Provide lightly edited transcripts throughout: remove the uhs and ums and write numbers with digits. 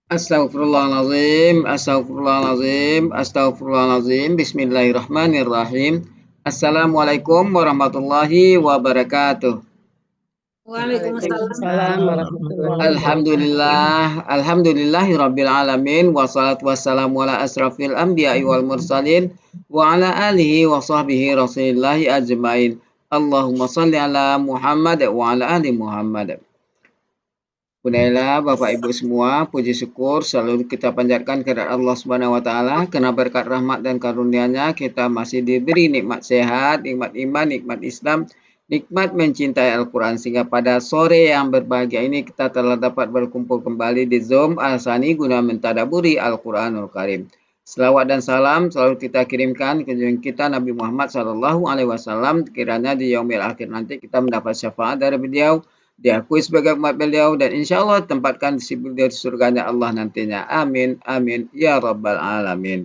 Astaghfirullahaladzim, astaghfirullahaladzim, astaghfirullahaladzim. Bismillahirrahmanirrahim. Assalamualaikum warahmatullahi wabarakatuh. Waalaikumsalam Waalaikumsalam warahmatullahi wabarakatuh. Alhamdulillahirabbil alamin wassalatu wassalamu ala asrafil anbiya'i wal mursalin wa ala alihi wa sahbihi rasulillahi ajmain. Allahumma salli ala Muhammad wa ala ali Muhammad. Budaya Bapak Ibu semua, puji syukur selalu kita panjatkan kepada Allah Subhanahu wa taala karena berkat rahmat dan karunia-Nya kita masih diberi nikmat sehat, nikmat iman, nikmat Islam, nikmat mencintai Al-Qur'an sehingga pada sore yang berbahagia ini kita telah dapat berkumpul kembali di Zoom Al-Sani guna mentadabburi Al-Qur'anul Karim. Selawat dan salam selalu kita kirimkan ke junjungan kita Nabi Muhammad sallallahu alaihi wasallam, kiranya di yaumil akhir nanti kita mendapat syafaat dari beliau, diakui sebagai umat beliau, dan insya Allah tempatkan di surganya Allah nantinya. Amin, amin, ya rabbal alamin.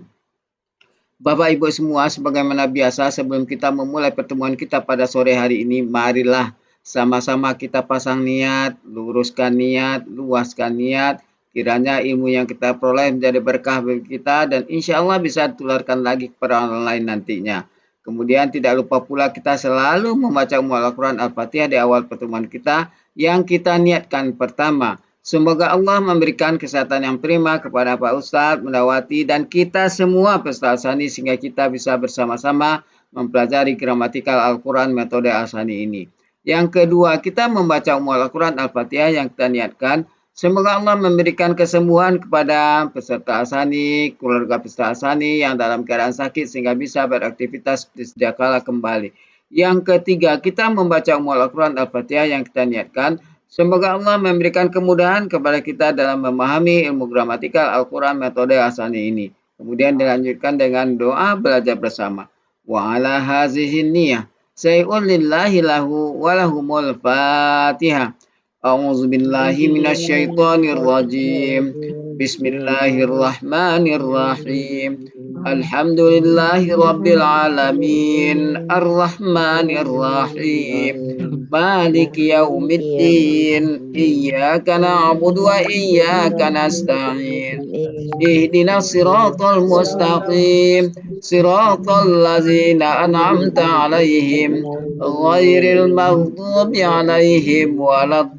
Bapak Ibu semua, sebagaimana biasa sebelum kita memulai pertemuan kita pada sore hari ini, marilah sama-sama kita pasang niat, luruskan niat, luaskan niat, kiranya ilmu yang kita peroleh menjadi berkah bagi kita dan insya Allah bisa ditularkan lagi kepada orang lain nantinya. Kemudian tidak lupa pula kita selalu membaca Al-Quran Al-Fatihah di awal pertemuan kita yang kita niatkan pertama. Semoga Allah memberikan kesehatan yang prima kepada Pak Ustadz, Mendawati, dan kita semua peserta Al-Sani sehingga kita bisa bersama-sama mempelajari gramatikal Al-Quran metode Al-Sani ini. Yang kedua, kita membaca Al-Quran Al-Fatihah yang kita niatkan. Semoga Allah memberikan kesembuhan kepada peserta Al-Sani, keluarga peserta Al-Sani yang dalam keadaan sakit sehingga bisa beraktivitas sedia kala kembali. Yang ketiga, kita membaca Al-Quran Al-Fatihah yang kita niatkan. Semoga Allah memberikan kemudahan kepada kita dalam memahami ilmu gramatikal Al-Quran metode Al-Sani ini. Kemudian dilanjutkan dengan doa belajar bersama. Wa ala hazihin niyah. Say'un lillahi lahu walahumul fatihah. A'udzu billahi minasyaitonir rajim. Bismillahirrahmanirrahim. Alhamdulillahi rabbil alamin. Arrahmanir rahim. Maliki yaumiddin. Iyyaka na'budu wa iyyaka nasta'in. Ihdinas siratal mustaqim. Siratal ladzina an'amta 'alaihim ghairil maghdubi 'alaihim waladdallin.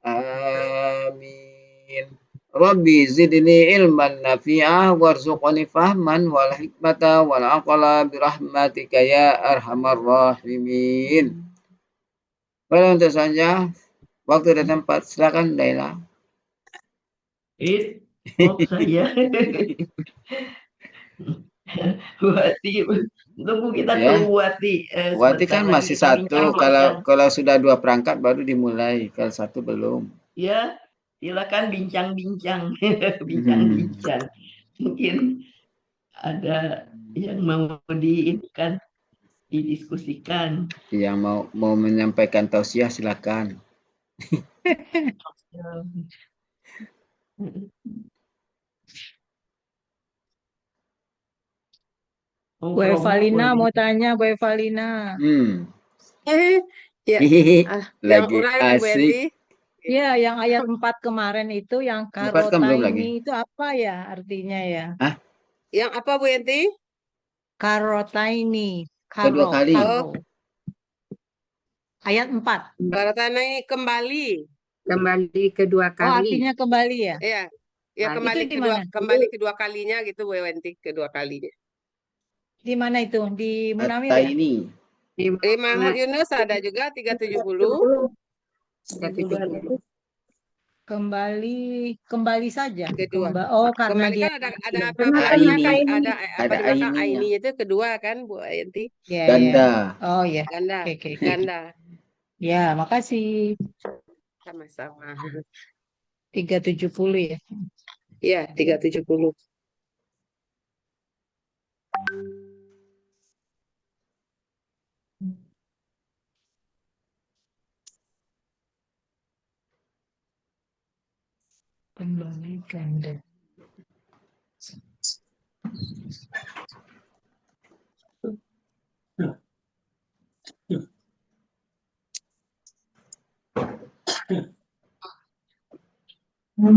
Amin. Rabbi zidni ilman nafi'ah warzuqni fahman wal hikmata wal aqla birahmatika ya arhamar rahimin. Pada untuk saja waktu dan tempat silakan Laila. Saya Wati, tunggu kita Ya. tunggu Wati. Wati kan Sebentar masih lagi kita satu. bincang-bincang. Kalau sudah 2 perangkat baru dimulai. Kalau 1 belum. Ya, silakan bincang-bincang, bincang-bincang. Mungkin ada yang mau didiskusikan. Yang mau menyampaikan tausiah silakan. Bu Evalina mau tanya, Bu Evalina. Ya, Lagi yang Bu asik. Enti. Ya, yang ayat 4 kemarin itu yang 4 kan belum lagi. karotaini itu apa ya artinya ya? Hah? Yang apa Bu Enti? Karotaini. Kedua kali. Karo. Ayat 4. Karotaini kembali. Kembali kedua kali. Oh, artinya kembali ya? Iya. Ya, Nah, kembali itu di mana? kembali kedua kalinya gitu Bu Enti, kedua kalinya. Di mana itu? Di Munawir ya? At-Taini. Di Mahmud Yunus ada juga 370. Kembali saja. Kedua. Karena Kembali dia kan ada Aini. kan ada apa Ada di belakang aininya. aini itu kedua kan Bu Enti? ya, Ganda. ya. Oh ya. Ganda. Oke. Ganda. Ya, makasih. Sama-sama. 370 ya. Iya, 370. Kembali ganda. Nah,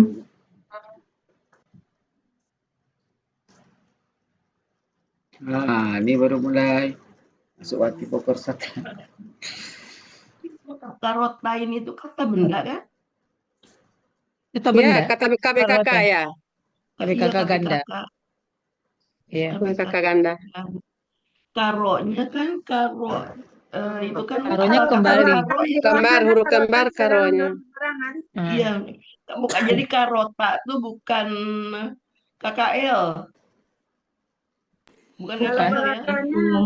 ini baru mulai masuk hati pokok satu. Kata rotain itu kata benda kan? Kata Ya, benda. kata KBKK Rotan. ya. KBKK Iya, ganda. KBKK. Iya. KBKK ganda. Karonya kan karo itu kan Karonya kata kembali. karo ya. Kembar, huruf kembar karonya. Nah, Iya, bukan jadi karota tuh bukan KKL. Bukan bukan.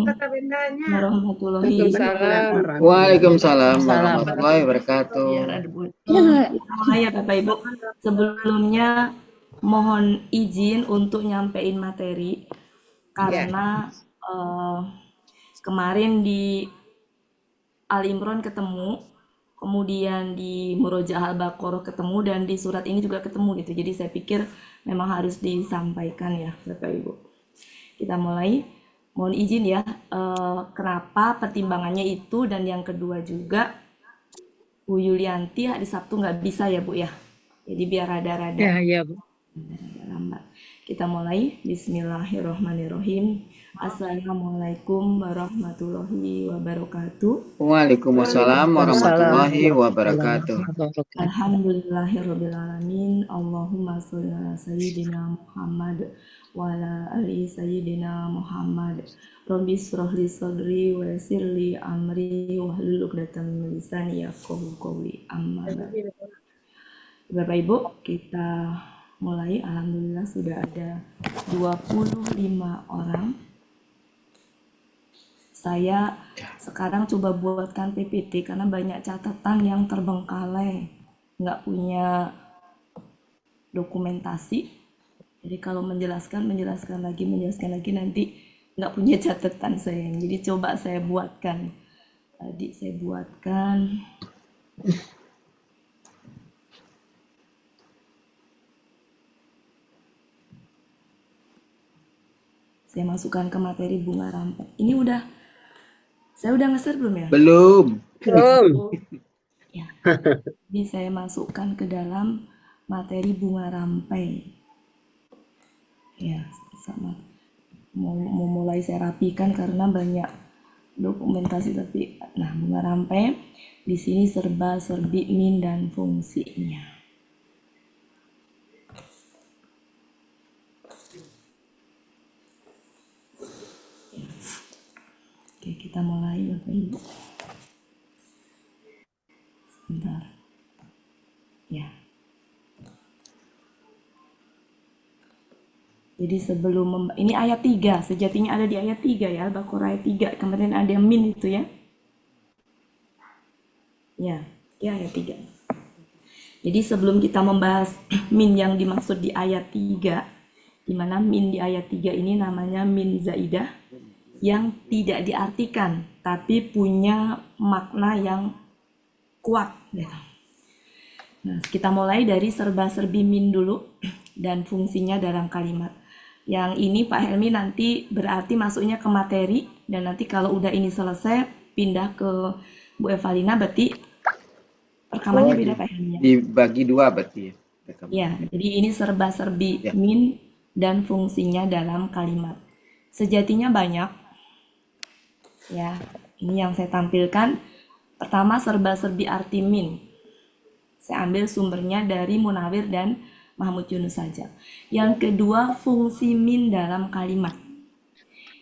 KKL ya. Warahmatullahi Waalaikumsalam. Waalaikumsalam Salam. warahmatullahi wabarakatuh. Biar ada buat. Mulai ya Bapak Ibu. Sebelumnya mohon izin untuk nyampein materi karena kemarin di Al Imran ketemu, kemudian di Murojaah Al-Baqarah ketemu, dan di surat ini juga ketemu gitu. Jadi saya pikir memang harus disampaikan ya Bapak Ibu. Kita mulai. Mohon izin ya, kenapa pertimbangannya itu, dan yang kedua juga Bu Yulianti hari Sabtu nggak bisa ya Bu ya. Jadi biar rada-rada Ya, Bu. lambat. Kita mulai. Bismillahirrohmanirrohim. Assalamualaikum warahmatullahi wabarakatuh. Waalaikumsalam warahmatullahi wabarakatuh. Alhamdulillahirrabbilalamin. Allahumma sholli ala sayyidina Muhammad wa ala ali sayyidina Muhammad. Rabbi shrah li sadri wa yassir li amri wahlul 'uqdatam min lisani yafqahu qawli. Amma ba'du. Bapak Ibu, kita mulai. Alhamdulillah sudah ada 25 orang. Saya sekarang coba buatkan PPT karena banyak catatan yang terbengkalai, nggak punya dokumentasi. Jadi kalau menjelaskan lagi nanti nggak punya catatan saya. Jadi coba saya buatkan. Tadi saya buatkan. Saya masukkan ke materi bunga rampai. Ini saya udah nge-share belum ya? Belum. Ya. Jadi saya masukkan ke dalam materi bunga rampai. Ya, sama. Mau mulai saya rapikan karena banyak dokumentasi, tapi nah bunga rampai di sini serba-serbi min dan fungsinya. Oke, kita mulai Bapak Ibu. Sebentar. Ya. Jadi sebelum ini ayat 3, sejatinya ada di ayat 3 ya, Al-Baqarah ayat 3. Kemarin ada min itu ya. Ya ayat 3. Jadi sebelum kita membahas min yang dimaksud di ayat 3, di mana min di ayat 3 ini namanya min zaidah, yang tidak diartikan tapi punya makna yang kuat gitu. Nah, kita mulai dari serba-serbi min dulu dan fungsinya dalam kalimat. Yang ini Pak Helmi nanti berarti masuknya ke materi, dan nanti kalau udah ini selesai pindah ke Bu Evalina, berarti rekamannya beda Pak Helmi ya. Dibagi dua berarti ya. Ya, jadi ini serba-serbi min dan fungsinya dalam kalimat. Sejatinya banyak. Ya, ini yang saya tampilkan. Pertama, serba-serbi arti min. Saya ambil sumbernya dari Munawir dan Mahmud Yunus saja. Yang kedua, fungsi min dalam kalimat.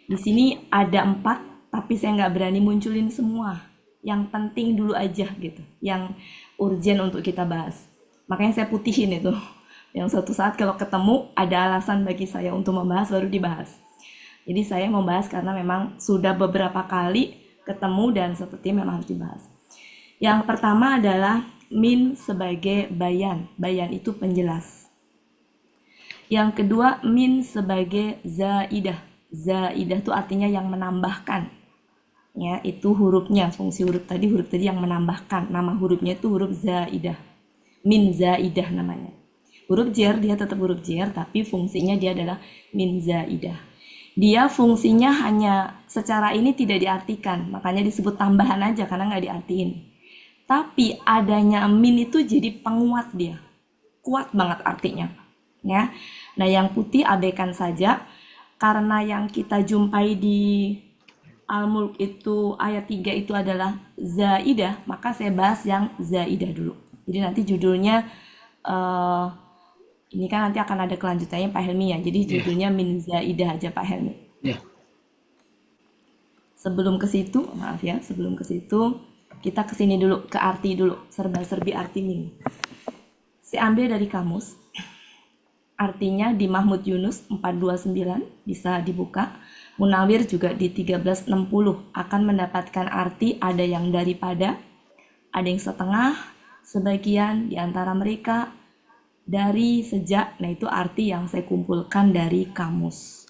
Di sini ada 4, tapi saya nggak berani munculin semua. Yang penting dulu aja gitu, yang urgent untuk kita bahas. Makanya saya putihin itu. Yang suatu saat kalau ketemu ada alasan bagi saya untuk membahas, baru dibahas. Jadi saya membahas karena memang sudah beberapa kali ketemu dan sepertinya memang harus dibahas. Yang pertama adalah min sebagai bayan. Bayan itu penjelas. Yang kedua, min sebagai zaidah. Zaidah itu artinya yang menambahkan. Ya, itu hurufnya, fungsi huruf tadi yang menambahkan. Nama hurufnya itu huruf zaidah. Min zaidah namanya. Huruf jar, dia tetap huruf jar, tapi fungsinya dia adalah min zaidah. Dia fungsinya hanya secara ini tidak diartikan, makanya disebut tambahan aja karena nggak diartiin. Tapi adanya min itu jadi penguat dia. kuat banget artinya. Ya. Nah, yang putih abaikan saja karena yang kita jumpai di Al-Mulk itu ayat 3 itu adalah zaidah, maka saya bahas yang zaidah dulu. Jadi nanti judulnya ini kan nanti akan ada kelanjutannya Pak Helmi ya. Jadi judulnya min zaidah aja Pak Helmi. Ya. Sebelum ke situ, maaf ya, sebelum ke situ kita ke sini dulu, ke arti dulu, serba-serbi arti min. Saya ambil dari kamus. Artinya di Mahmud Yunus 429 bisa dibuka. Munawir juga di 1360 akan mendapatkan arti ada yang daripada, ada yang setengah, sebagian di antara mereka, dari, sejak. Nah, itu arti yang saya kumpulkan dari kamus.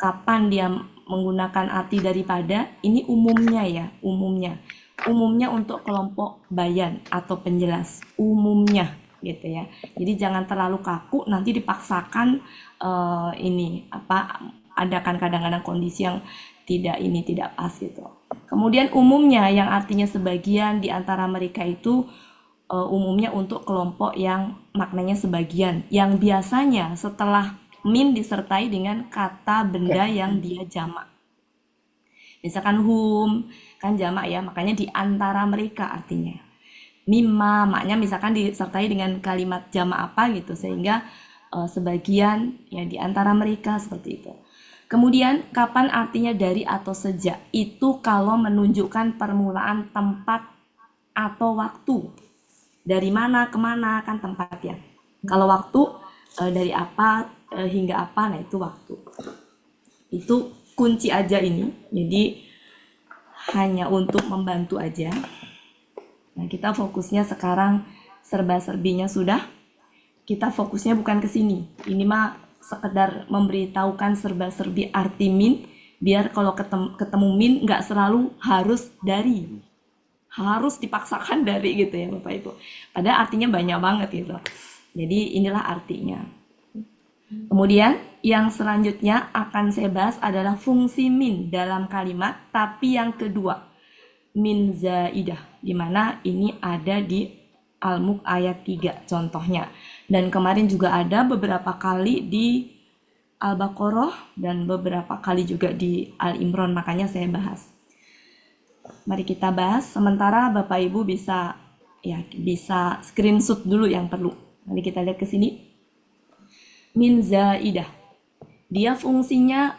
Kapan dia menggunakan arti daripada? Ini umumnya ya, umumnya. Umumnya untuk kelompok bayan atau penjelas. Umumnya gitu ya. Jadi jangan terlalu kaku, nanti dipaksakan ada kan kadang-kadang kondisi yang tidak pas gitu. Kemudian umumnya yang artinya sebagian di antara mereka itu umumnya untuk kelompok yang maknanya sebagian, yang biasanya setelah min disertai dengan kata benda yang dia jamak. Misalkan hum kan jamak ya, makanya di antara mereka artinya. Mimma maknya misalkan disertai dengan kalimat jamak apa gitu, sehingga sebagian ya di antara mereka seperti itu. Kemudian kapan artinya dari atau sejak? Itu kalau menunjukkan permulaan tempat atau waktu. Dari mana kemana kan tempat ya. Kalau waktu dari apa hingga apa, nah itu waktu. Itu kunci aja ini. Jadi hanya untuk membantu aja. Nah, kita fokusnya sekarang serba-serbinya sudah. Kita fokusnya bukan ke sini. Ini mah sekedar memberitahukan serba-serbi arti min, biar kalau ketemu min nggak selalu harus dari. Harus dipaksakan dari gitu ya Bapak Ibu. Padahal artinya banyak banget gitu. Jadi inilah artinya. Kemudian yang selanjutnya akan saya bahas adalah fungsi min dalam kalimat, tapi yang kedua. Min zaidah, dimana ini ada di Al-Mulk ayat 3 contohnya, dan kemarin juga ada beberapa kali di Al-Baqarah dan beberapa kali juga di Al-Imran, makanya saya bahas. Mari kita bahas, sementara Bapak Ibu bisa screenshot dulu yang perlu. Mari kita lihat ke sini. Min zaidah, dia fungsinya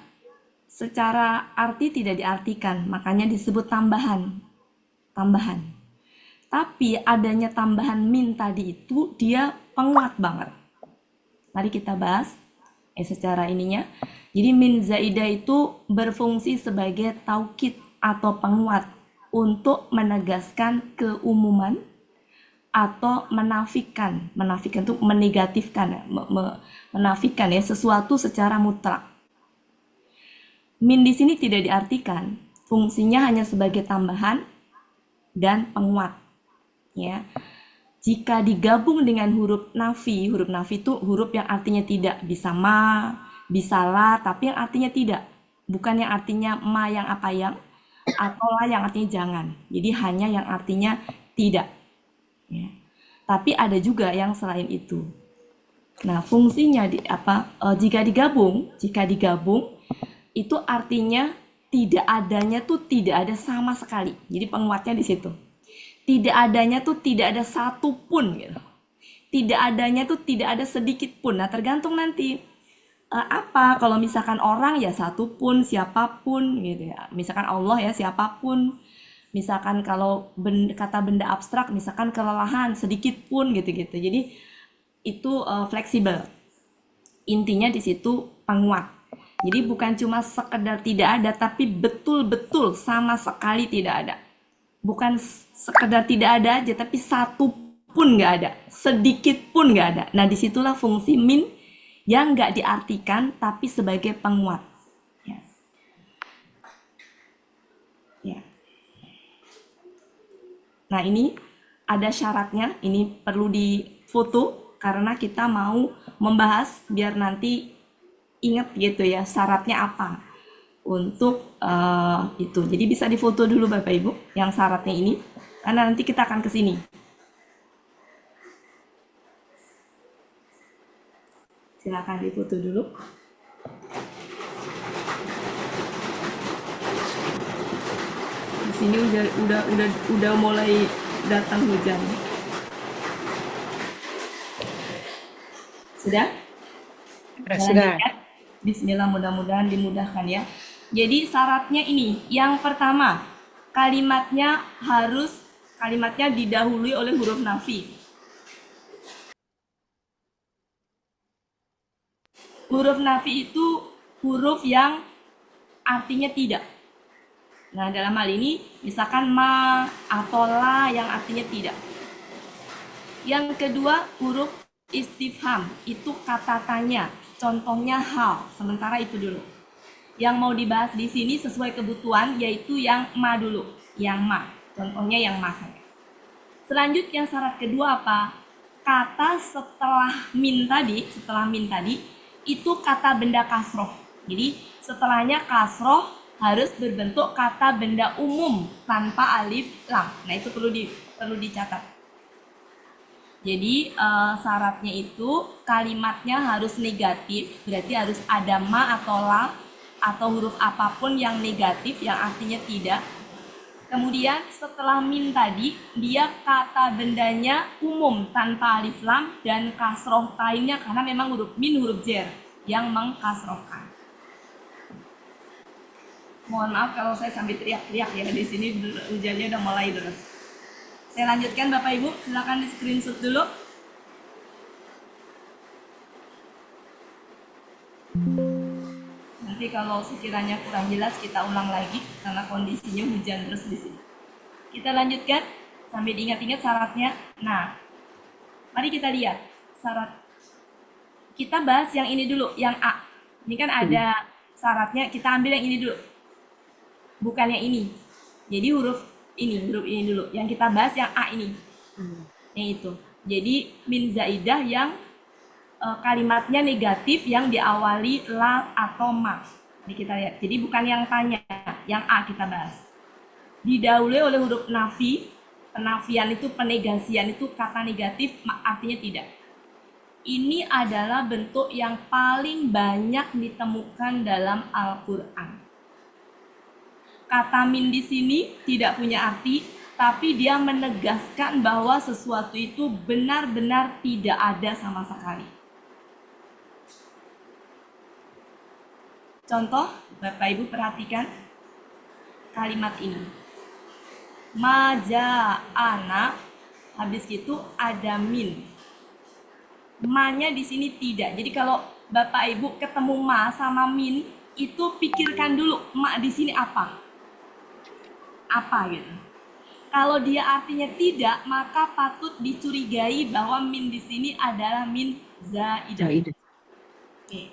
secara arti tidak diartikan, makanya disebut tambahan. Tapi adanya tambahan min tadi itu dia penguat banget. Mari kita bahas secara ininya. Jadi min zaidah itu berfungsi sebagai taukid atau penguat untuk menegaskan keumuman atau menafikan. Menafikan itu menegatifkan, menafikan ya sesuatu secara mutlak. Min di sini tidak diartikan, fungsinya hanya sebagai tambahan dan penguat. Ya. Jika digabung dengan huruf nafi itu huruf yang artinya tidak, bisa ma, bisa la, tapi yang artinya tidak. Bukan yang artinya ma yang apa yang, atau la yang artinya jangan. Jadi hanya yang artinya tidak. Ya. Tapi ada juga yang selain itu. Nah, fungsinya jika digabung itu artinya tidak adanya tuh tidak ada sama sekali. Jadi penguatnya di situ. Tidak adanya tuh tidak ada satu pun gitu. Tidak adanya tuh tidak ada sedikit pun. Nah, tergantung nanti kalau misalkan orang ya satu pun, siapapun gitu ya. Misalkan Allah ya siapapun. Misalkan kalau kata benda abstrak, misalkan kelelahan sedikit pun gitu-gitu. Jadi itu fleksibel. Intinya di situ penguat. Jadi bukan cuma sekedar tidak ada, tapi betul-betul sama sekali tidak ada. Bukan sekedar tidak ada aja, tapi satu pun nggak ada, sedikit pun nggak ada. Nah, disitulah fungsi min yang nggak diartikan, tapi sebagai penguat. Ya. Ya. Nah, ini ada syaratnya, ini perlu difoto karena kita mau membahas biar nanti ingat gitu ya syaratnya apa untuk itu. Jadi bisa difoto dulu Bapak Ibu yang syaratnya ini karena nanti kita akan ke sini. Silakan difoto dulu. Di sini udah mulai datang hujan. Sudah? Sudah. Lanjutkan. Bismillah, mudah-mudahan dimudahkan ya. Jadi syaratnya ini, yang pertama, kalimatnya didahului oleh huruf nafi. Huruf nafi itu huruf yang artinya tidak. Nah, dalam hal ini misalkan ma atau la yang artinya tidak. Yang kedua, huruf istifham, itu kata tanya. Contohnya hal, sementara itu dulu. Yang mau dibahas di sini sesuai kebutuhan yaitu yang ma dulu, yang ma. Contohnya yang ma saja. Selanjutnya syarat kedua apa? Kata setelah min tadi itu kata benda kasroh. Jadi setelahnya kasroh harus berbentuk kata benda umum tanpa alif lam. Nah, itu perlu dicatat. Jadi syaratnya itu kalimatnya harus negatif, berarti harus ada ma atau la atau huruf apapun yang negatif yang artinya tidak. Kemudian setelah min tadi dia kata bendanya umum tanpa alif lam dan kasroh lainnya karena memang huruf min huruf jar yang mengkasrohkan. Mohon maaf kalau saya sambil teriak-teriak ya, di sini hujannya udah mulai deras. Saya lanjutkan Bapak Ibu, silakan di screenshot dulu. Nanti kalau sekiranya kurang jelas kita ulang lagi karena kondisinya hujan terus di sini. Kita lanjutkan sambil diingat-ingat syaratnya. Nah, mari kita lihat syarat. Kita bahas yang ini dulu, yang A. Ini kan ada syaratnya, kita ambil yang ini dulu. Bukan yang ini. Jadi huruf ini dulu. Yang kita bahas yang A ini. Yang itu. Jadi min zaidah yang kalimatnya negatif yang diawali la atau ma. Ini kita lihat. Jadi bukan yang tanya, yang A kita bahas. Didahului oleh huruf nafi. Penafian itu, penegasian itu kata negatif artinya tidak. Ini adalah bentuk yang paling banyak ditemukan dalam Al-Qur'an. Kata min di sini tidak punya arti, tapi dia menegaskan bahwa sesuatu itu benar-benar tidak ada sama sekali. Contoh, Bapak Ibu perhatikan kalimat ini. Maja'ana, habis itu ada min. Ma-nya di sini tidak. Jadi kalau Bapak Ibu ketemu ma sama min, itu pikirkan dulu ma di sini apa? Apa gitu. Kalau dia artinya tidak, maka patut dicurigai bahwa min di sini adalah min zaidah. Oke.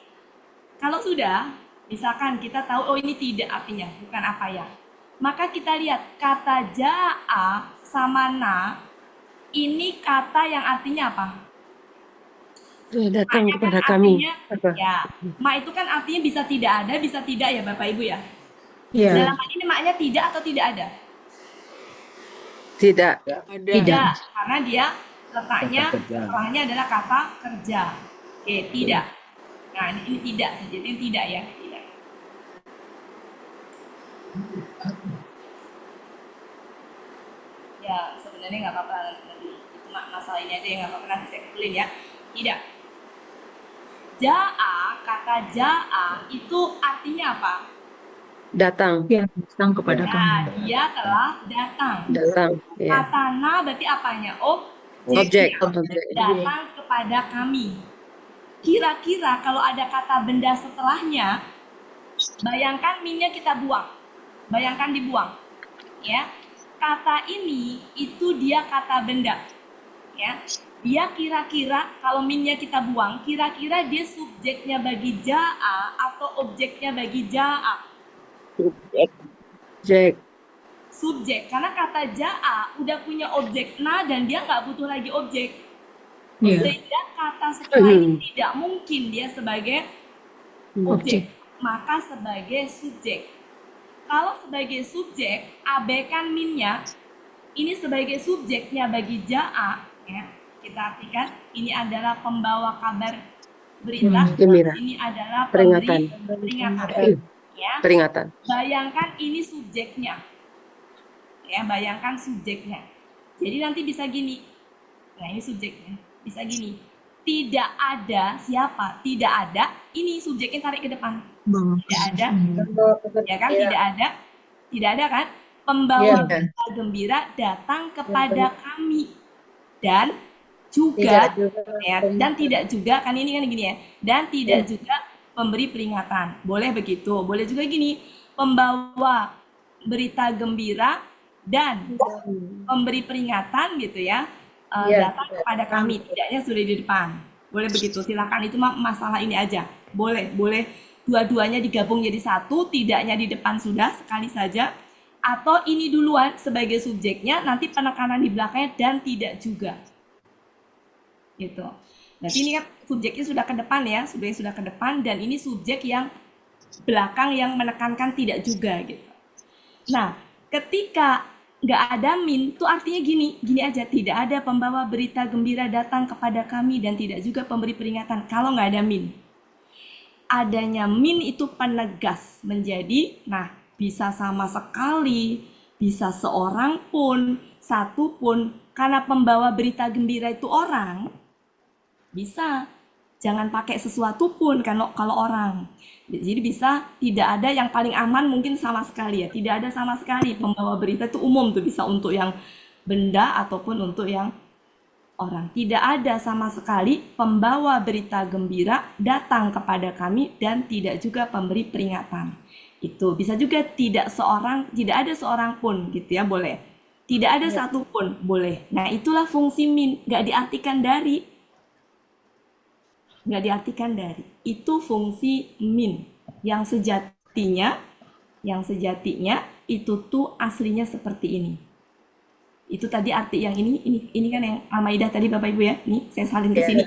Kalau sudah, misalkan kita tahu oh ini tidak artinya, bukan apa ya. Maka kita lihat kata ja'a sama na, ini kata yang artinya apa? Datang Ma-nya kepada kan kami. artinya, ya, ma itu kan artinya bisa tidak ada, bisa tidak ya Bapak Ibu ya. Ya, Dalam hal ini maknya tidak atau tidak ada? tidak. Ada. Tidak, karena dia letaknya setelahnya adalah kata kerja. Oke, tidak. Nah, ini tidak saja, ini tidak ya, tidak. Ya, sebenarnya nggak apa-apa nanti. Itu masalah ini aja yang nggak apa-apa nanti saya kumpulin ya. Tidak. Ja'a, kata ja'a itu artinya apa? Datang. Yang datang kepada kami. Nah, dia telah datang. Datang. Ya. Kata na berarti apanya? Objek. Datang kepada kami. Kira-kira kalau ada kata benda setelahnya, bayangkan minnya kita buang. Bayangkan dibuang. Ya. Kata ini itu dia kata benda. Ya. Dia kira-kira kalau minnya kita buang, kira-kira dia subjeknya bagi ja'a atau objeknya bagi ja'a? Objek. Subjek, karena kata ja'a udah punya objek na dan dia nggak butuh lagi objek. Iya. Sehingga kata setelah ini tidak mungkin dia sebagai objek, maka sebagai subjek. Kalau sebagai subjek, abaikan minnya, ini sebagai subjeknya bagi ja'a, ya, kita artikan ini adalah pembawa kabar berita, Gembira. sini adalah Peringatan. pemberi peringatan. Ya, Peringatan. bayangkan ini subjeknya. Ya, bayangkan subjeknya. Jadi nanti bisa gini. Nah, ini subjeknya. Bisa gini. Tidak ada siapa? Tidak ada. Ini subjeknya tarik ke depan. Tidak ada. Ya kan? Tidak ada. Tidak ada kan? Pembawa berita gembira datang kepada kami dan juga ya, dan tidak juga kan ini kan gini ya. Dan tidak juga pemberi peringatan. Boleh begitu. Boleh juga gini. Pembawa berita gembira dan pemberi peringatan gitu ya. Datang kepada kami, tidaknya sudah di depan. Boleh begitu, silakan, itu masalah ini aja. Boleh dua-duanya digabung jadi satu, tidaknya di depan sudah sekali saja, atau ini duluan sebagai subjeknya, nanti penekanan di belakangnya dan tidak juga. Gitu. Berarti ini kan subjeknya sudah ke depan ya, sudah ke depan, dan ini subjek yang belakang yang menekankan tidak juga gitu. Nah, ketika nggak ada min, tuh artinya gini aja, tidak ada pembawa berita gembira datang kepada kami dan tidak juga pemberi peringatan. Kalau nggak ada min, adanya min itu penegas menjadi, nah bisa sama sekali, bisa seorang pun, satu pun, karena pembawa berita gembira itu orang, bisa. Jangan pakai sesuatu pun kalau orang. Jadi bisa tidak ada, yang paling aman mungkin sama sekali ya. Tidak ada sama sekali, pembawa berita itu umum tuh, bisa untuk yang benda ataupun untuk yang orang. Tidak ada sama sekali pembawa berita gembira datang kepada kami dan tidak juga pemberi peringatan. Itu bisa juga tidak ada seorang pun gitu ya, boleh. Tidak ada satu pun, boleh. Nah, itulah fungsi min, nggak diartikan dari. Itu fungsi min yang sejatinya itu tuh aslinya seperti ini. Itu tadi arti yang ini kan yang Al-Maidah tadi Bapak Ibu ya. Nih saya salin ke sini.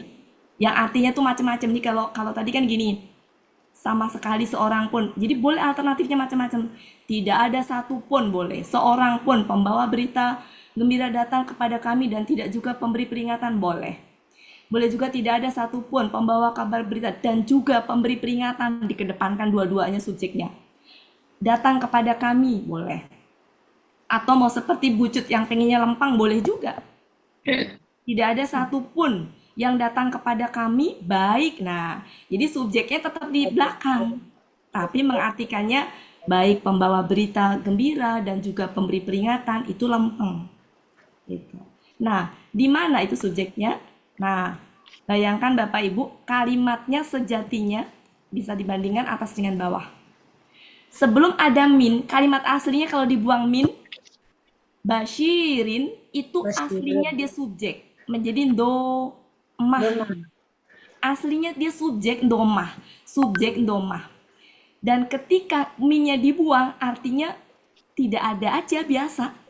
Yang artinya tuh macam-macam nih, kalau tadi kan gini. Sama sekali seorang pun. Jadi boleh alternatifnya macam-macam. Tidak ada satu pun boleh. Seorang pun pembawa berita gembira datang kepada kami dan tidak juga pemberi peringatan, boleh. Boleh juga tidak ada satupun pembawa kabar berita dan juga pemberi peringatan, dikedepankan dua-duanya subjeknya. Datang kepada kami, boleh. Atau mau seperti bucut yang pengennya lempang, boleh juga. Tidak ada satupun yang datang kepada kami, baik. Nah, jadi subjeknya tetap di belakang. Tapi mengartikannya baik pembawa berita gembira dan juga pemberi peringatan, itu lempeng. Gitu. Nah, di mana itu subjeknya? Nah, bayangkan Bapak Ibu, kalimatnya sejatinya bisa dibandingkan atas dengan bawah. Sebelum ada min, kalimat aslinya kalau dibuang min, basyirin itu aslinya dia subjek, menjadi domah. Aslinya dia subjek domah. Dan ketika minnya dibuang, artinya tidak ada aja, biasa.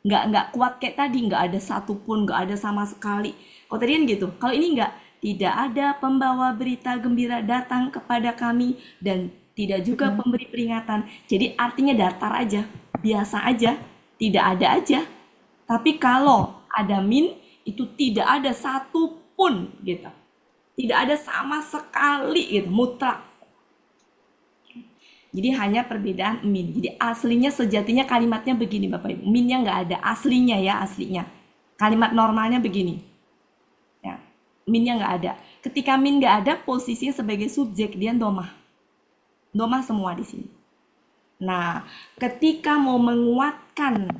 Nggak kuat kayak tadi, nggak ada satupun, nggak ada sama sekali. Kalau tadi kan gitu, kalau ini nggak, tidak ada pembawa berita gembira datang kepada kami dan tidak juga pemberi peringatan. Jadi artinya datar aja, biasa aja, tidak ada aja. Tapi kalau ada min, itu tidak ada satupun gitu, tidak ada sama sekali gitu, mutlak. Jadi hanya perbedaan min. Jadi aslinya sejatinya kalimatnya begini Bapak Ibu. Minnya nggak ada, aslinya ya, aslinya. Kalimat normalnya begini. Ya, minnya nggak ada. Ketika min nggak ada, posisinya sebagai subjek, dia domah. Domah semua di sini. Nah, ketika mau menguatkan,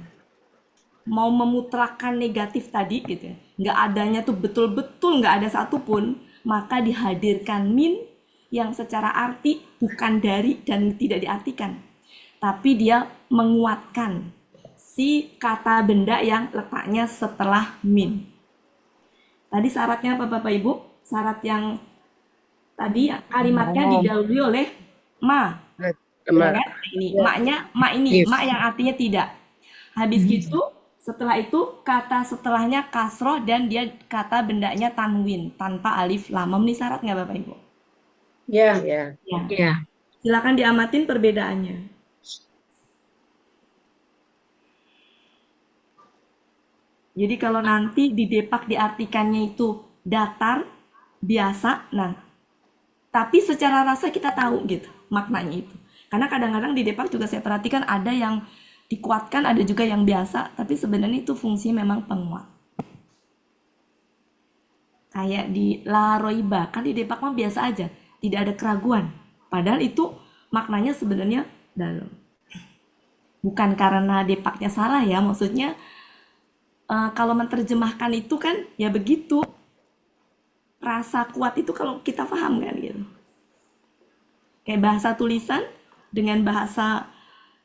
mau memutlakan negatif tadi gitu ya, nggak adanya tuh betul-betul nggak ada satupun, maka dihadirkan min yang secara arti bukan dari dan tidak diartikan, tapi dia menguatkan si kata benda yang letaknya setelah min. Tadi syaratnya apa Bapak Ibu? Syarat yang tadi kalimatnya didahului oleh ma. Ya kan? Ini maknya ma, ini ma yang artinya tidak. Habis gitu setelah itu kata setelahnya kasroh dan dia kata bendanya tanwin tanpa alif lam. Memenuhi syarat nggak Bapak Ibu? Ya. Silakan diamatin perbedaannya. Jadi kalau nanti di Depak diartikannya itu datar, biasa, nah tapi secara rasa kita tahu gitu maknanya itu. Karena kadang-kadang di Depak juga saya perhatikan ada yang dikuatkan, ada juga yang biasa, tapi sebenarnya itu fungsinya memang penguat. Kayak di La Roiba, kan di Depak mah biasa aja, tidak ada keraguan. Padahal itu maknanya sebenarnya dalam. Bukan karena Depaknya salah ya, maksudnya kalau menerjemahkan itu kan ya begitu. Rasa kuat itu kalau kita paham kan gitu. Kayak bahasa tulisan dengan bahasa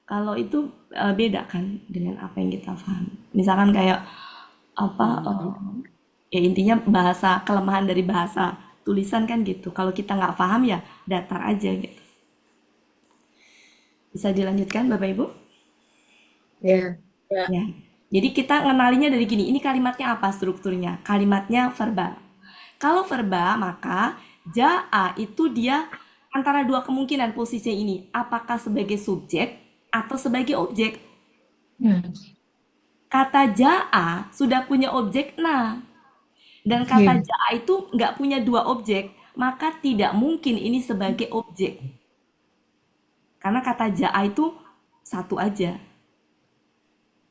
kalau itu beda kan dengan apa yang kita paham. Misalkan kayak apa ya intinya bahasa kelemahan dari bahasa tulisan kan gitu. Kalau kita nggak paham ya datar aja gitu. Bisa dilanjutkan Bapak Ibu? Ya. Ya. Jadi kita ngenalinya dari gini. Ini kalimatnya apa strukturnya? Kalimatnya verba. Kalau verba maka jaa itu dia antara dua kemungkinan posisinya ini. Apakah sebagai subjek atau sebagai objek? Ya. Kata jaa sudah punya objek nah. Dan kata Iya. jaa itu nggak punya dua objek, maka tidak mungkin ini sebagai objek. Karena kata jaa itu satu aja.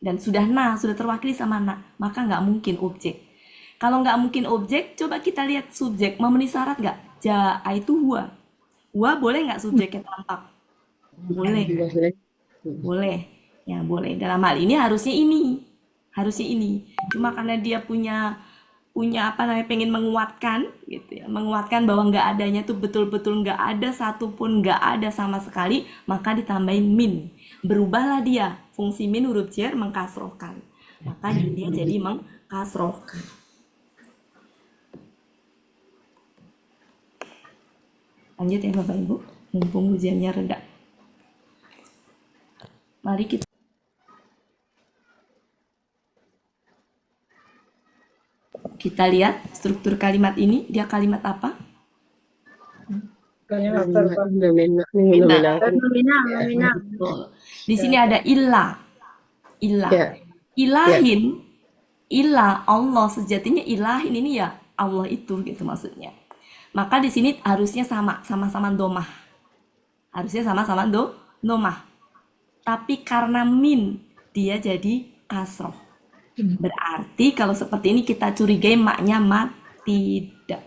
Dan sudah na, sudah terwakili sama na, maka nggak mungkin objek. Kalau nggak mungkin objek, coba kita lihat subjek. Memenuhi syarat nggak? Jaa itu huwa. Huwa boleh nggak subjeknya tampak? Boleh. Boleh. Ya boleh. Dalam hal ini harusnya ini. Harusnya ini. Cuma karena dia punya apa namanya pengen menguatkan gitu ya, menguatkan bahwa nggak adanya tuh betul-betul nggak ada satupun, nggak ada sama sekali, maka ditambahin min, berubahlah dia fungsi min huruf jar mengkasrohkan, maka dia jadi mengkasrohkan. Lanjut ya Bapak Ibu, mumpung ujiannya reda, mari kita lihat struktur kalimat ini. Dia kalimat apa? Betul. Di sini ada ilah. Ya. Ilahin, ilah Allah sejatinya ilahin ini ya Allah itu gitu maksudnya. Maka di sini harusnya sama-sama domah. Harusnya sama-sama domah. Tapi karena min dia jadi kasroh. Berarti kalau seperti ini kita curigai maknya mak tidak.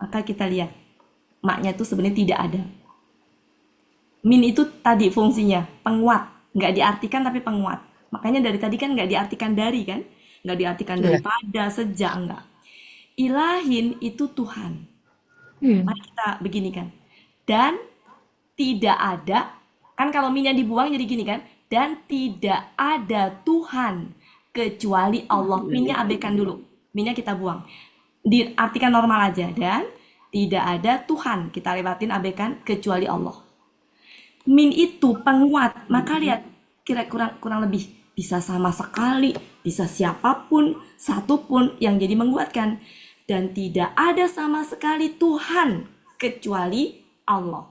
Maka kita lihat maknya itu sebenarnya tidak ada. Min itu tadi fungsinya penguat, nggak diartikan tapi penguat. Makanya dari tadi kan nggak diartikan dari kan, nggak diartikan daripada, sejak, enggak. Ilahin itu Tuhan. Mari kita begini kan. Dan tidak ada, kan kalau minnya dibuang jadi gini kan. Dan tidak ada Tuhan kecuali Allah. Minnya abaikan dulu. Minnya kita buang. Diartikan normal aja. Dan tidak ada Tuhan. Kita lewatin abaikan kecuali Allah. Min itu penguat. Maka lihat kira kurang lebih bisa sama sekali, bisa siapapun, satupun yang jadi menguatkan. Dan tidak ada sama sekali Tuhan kecuali Allah.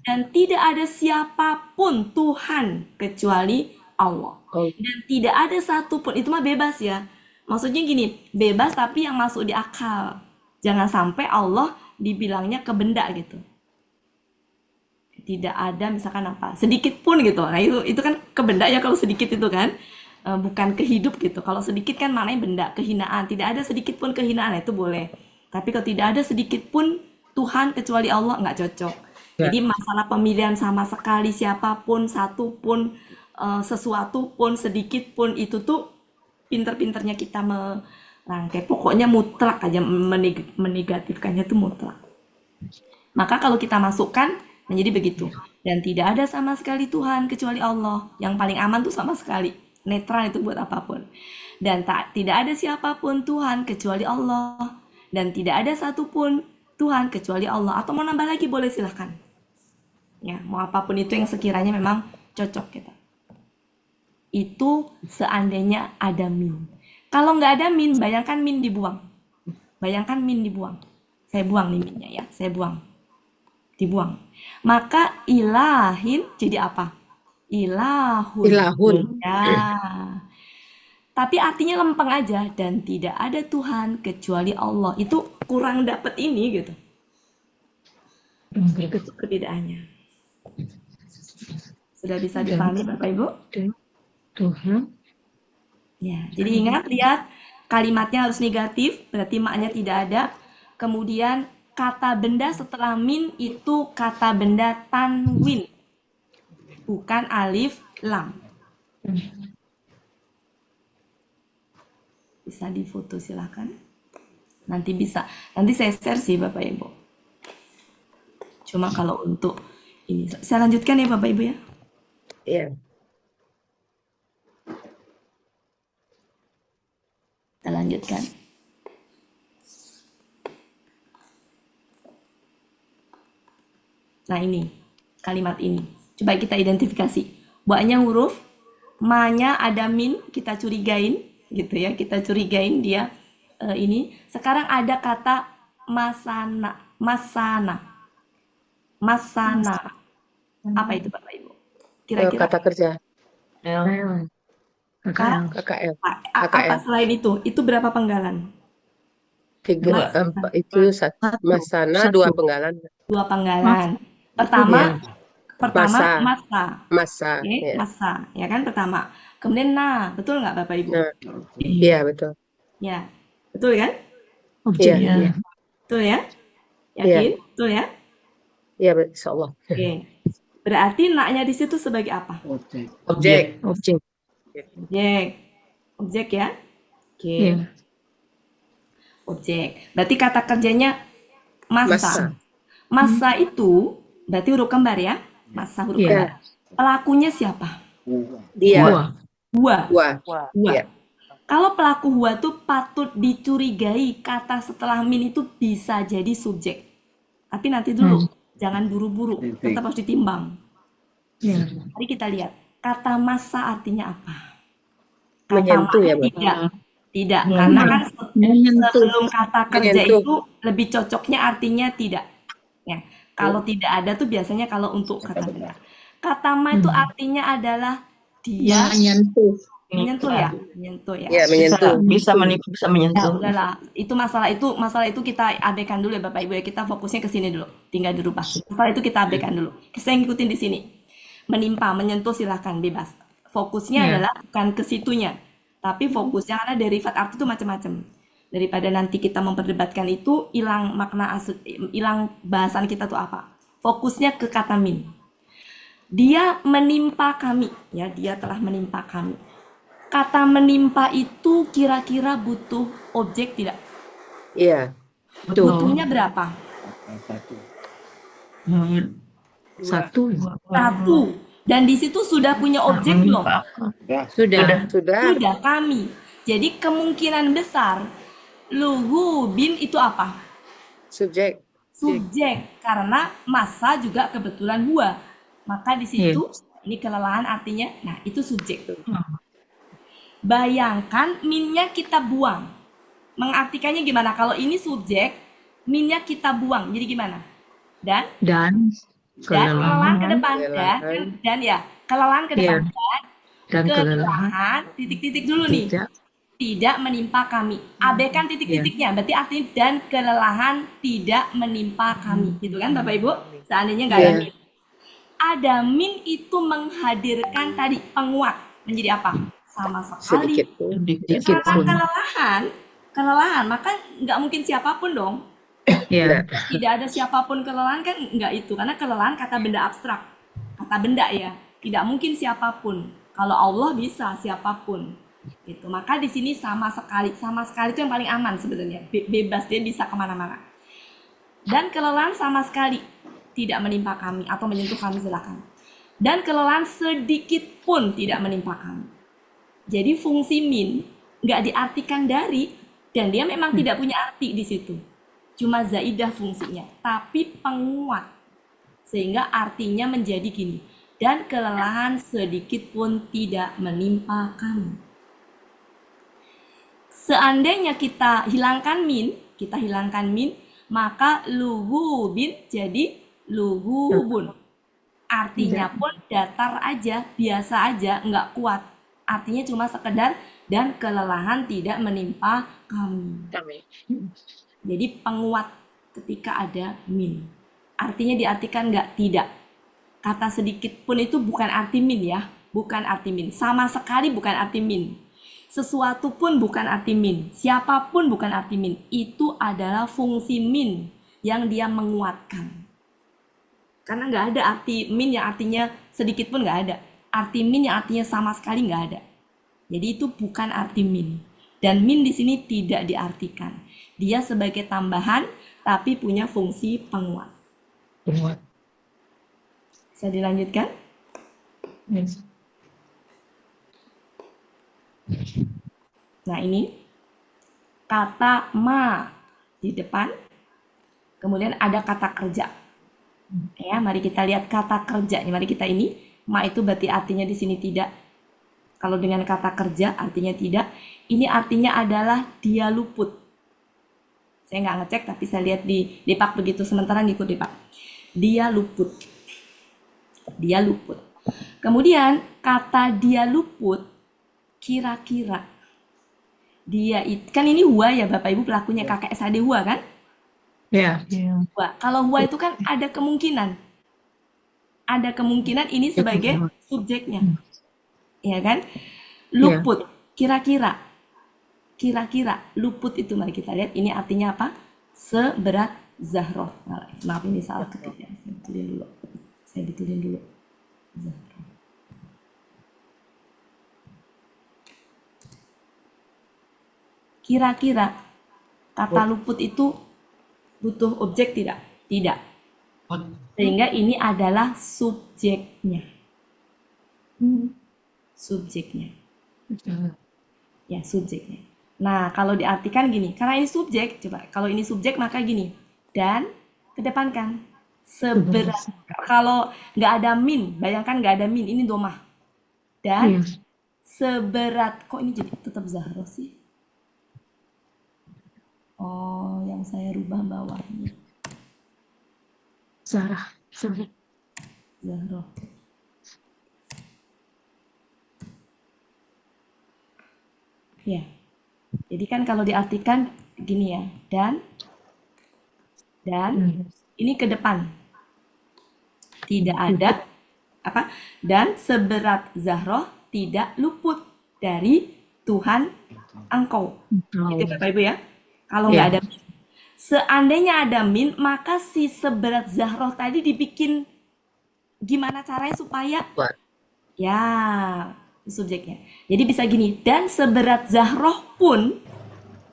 Dan tidak ada siapapun Tuhan kecuali Allah. Dan tidak ada satupun, itu mah bebas ya. Maksudnya gini, bebas tapi yang masuk di akal. Jangan sampai Allah dibilangnya ke benda gitu. Tidak ada misalkan apa, sedikit pun gitu. Nah itu kan ke benda ya kalau sedikit itu kan. Bukan ke hidup gitu. Kalau sedikit kan maknanya benda, kehinaan. Tidak ada sedikit pun kehinaan, itu boleh. Tapi kalau tidak ada sedikit pun Tuhan kecuali Allah, nggak cocok. Jadi masalah pemilihan sama sekali siapapun, satu pun, sesuatu pun, sedikit pun, itu tuh pinter-pinternya kita merangkai. Pokoknya mutlak aja, menegatifkannya tuh mutlak. Maka kalau kita masukkan menjadi begitu. Dan tidak ada sama sekali Tuhan kecuali Allah. Yang paling aman tuh sama sekali. Netral itu buat apapun. Dan tidak ada siapapun Tuhan kecuali Allah. Dan tidak ada satupun Tuhan kecuali Allah. Atau mau nambah lagi boleh silahkan. Ya, mau apapun itu yang sekiranya memang cocok kita. Itu seandainya ada min. Kalau nggak ada min, bayangkan min dibuang. Bayangkan min dibuang. Saya buang nih minnya ya, saya buang. Dibuang. Maka ilahin jadi apa? Ilahun. Ya. Tapi artinya lempeng aja. Dan tidak ada Tuhan kecuali Allah. Itu kurang dapet ini gitu. perbedaannya. Sudah bisa dipahami Bapak Ibu? Tuhan. Ya, jadi ingat, lihat kalimatnya harus negatif, berarti maknya tidak ada. Kemudian kata benda setelah min itu kata benda tanwin, bukan alif lam. Bisa difoto silakan. Nanti saya share sih Bapak Ibu. Cuma kalau untuk ini, saya lanjutkan ya Bapak Ibu ya. Iya. Kita lanjutkan. Nah ini, kalimat ini. Coba kita identifikasi. Ba-nya huruf, ma-nya ada min, kita curigain, gitu ya. Kita curigain dia ini. Sekarang ada kata masana. Apa itu Bapak Ibu? Kira-kira Kata kerja. KKL. KKL. apa selain itu? Itu berapa penggalan? 3, 4, itu masana, 2 penggalan. 2 penggalan. Pertama Masa. Oke, Ya. masa, ya kan pertama. Kemudian betul nggak Bapak Ibu? Nah, iya betul. Ya, betul kan? Objek. Iya. Betul ya? Yakin? Betul ya? Iya, insyaallah. Oke. Berarti naknya di situ sebagai apa? Objek. Objek. Objek ya? Oke. Iya. Objek. Berarti kata kerjanya masa. Masa. Masa itu berarti huruf kembar ya? Masa huruf Iya. kembar. Pelakunya siapa? Dia. Gua. Hua. Iya. Kalau pelaku hua tuh patut dicurigai kata setelah min itu bisa jadi subjek. Tapi nanti dulu, jangan buru-buru, tetap harus ditimbang. Iya. Mari kita lihat, kata masa artinya apa? Menyentuh ya, Mbak? Tidak, karena kan Menyentuh. sebelum kata kerja Menyentuh. itu lebih cocoknya artinya tidak. Ya, kalau tidak ada tuh biasanya kalau untuk kata benda. Kata ma itu artinya adalah dia menyentuh ya, Iya, menyentuh. Bisa menyentuh. Ya udahlah, masalah itu kita abaikan dulu ya Bapak Ibu ya. Kita fokusnya ke sini dulu, tinggal dirubah. Masalah itu kita abaikan dulu. Saya ngikutin di sini. Menimpa, menyentuh silahkan bebas. Fokusnya adalah bukan ke situnya, tapi fokusnya karena derivat arti itu macam-macam. Daripada nanti kita memperdebatkan itu hilang makna asli, hilang bahasan kita tuh apa. Fokusnya ke kata min. Dia menimpa kami, ya dia telah menimpa kami. Kata menimpa itu kira-kira butuh objek tidak? Iya. Butuhnya berapa? Satu. Dan di situ sudah punya objek belum? Sudah. Sudah kami. Jadi kemungkinan besar luhubin itu apa? Subjek. Subjek. Karena masa juga kebetulan hua. Maka di situ ini kelelahan artinya, nah itu subjek. Bayangkan minnya kita buang. Mengartikannya gimana? Kalau ini subjek, minnya kita buang. Jadi gimana? Dan kelelahan ke depan. Dan ya, kelelahan ke depan. Dan kelelahan, titik-titik dulu nih. Tidak menimpa kami. Abaikan titik-titiknya. Berarti artinya dan kelelahan tidak menimpa kami. Gitu kan Bapak Ibu? Seandainya nggak ada min. Ada min itu menghadirkan tadi penguat. Menjadi apa? Sama sekali. Sedikit pun. Kelelahan, maka nggak mungkin siapapun dong. Iya. Tidak ada siapapun kelelahan kan nggak itu, karena kelelahan kata benda abstrak, kata benda ya, tidak mungkin siapapun. Kalau Allah bisa siapapun, gitu. Maka di sini sama sekali itu yang paling aman sebenarnya, bebas dia bisa kemana-mana. Dan kelelahan sama sekali tidak menimpa kami atau menyentuh kami silakan. Dan kelelahan sedikit pun tidak menimpa kami. Jadi fungsi min nggak diartikan dari, dan dia memang tidak punya arti di situ. Cuma zaidah fungsinya, tapi penguat. Sehingga artinya menjadi gini. Dan kelelahan sedikit pun tidak menimpa kami. Seandainya kita hilangkan min, maka luhubin jadi luhubun. Artinya pun datar aja, biasa aja, nggak kuat. Artinya cuma sekedar dan kelelahan tidak menimpa kami. Jadi penguat ketika ada min. Artinya diartikan nggak? Tidak. Kata sedikit pun itu bukan arti min ya. Bukan arti min. Sama sekali bukan arti min. Sesuatu pun bukan arti min. Siapapun bukan arti min. Itu adalah fungsi min yang dia menguatkan. Karena nggak ada arti min yang artinya sedikit pun nggak ada. Arti min yang artinya sama sekali nggak ada. Jadi itu bukan arti min. Dan min di sini tidak diartikan. Dia sebagai tambahan tapi punya fungsi penguat. Penguat. Bisa dilanjutkan? Yes. Nah ini kata ma di depan. Kemudian ada kata kerja. Ya, mari kita lihat kata kerja. Mari kita ini, ma itu berarti artinya di sini tidak. Kalau dengan kata kerja artinya tidak. Ini artinya adalah dia luput. Saya nggak ngecek tapi saya lihat di Depak begitu sementara ngikut Depak. Dia luput. Dia luput. Kemudian kata dia luput kira-kira. Dia kan ini huwa ya Bapak Ibu pelakunya kakek SAD huwa kan? Ya. Huwa. Kalau huwa itu kan ada kemungkinan. Ada kemungkinan ini sebagai subjeknya. Ya kan? Luput. Kira-kira. Kira-kira. Luput itu mari kita lihat. Ini artinya apa? Seberat Zahroh. Nah, maaf ini salah ketik ya. Saya betulin dulu. Zahroh. Kira-kira. Kata luput itu butuh objek tidak? Tidak. Sehingga ini adalah subjeknya. Subjeknya. Ya, subjeknya. Nah, kalau diartikan gini, karena ini subjek, coba. Kalau ini subjek maka gini. Dan kedepankan. Seberat. Kalau nggak ada min, bayangkan nggak ada min, ini domah. Dan seberat, kok ini jadi tetap Zahroh sih? Oh, yang saya rubah bawahnya. Zahroh. Ya. Jadi kan kalau diartikan gini ya, dan ini ke depan. Tidak ada apa? Dan seberat Zahroh tidak luput dari Tuhan engkau. Itu Bapak Ibu ya. Kalau nggak ada min. Seandainya ada min, maka si seberat Zahroh tadi dibikin gimana caranya supaya ya subjeknya. Jadi bisa gini, dan seberat Zahroh pun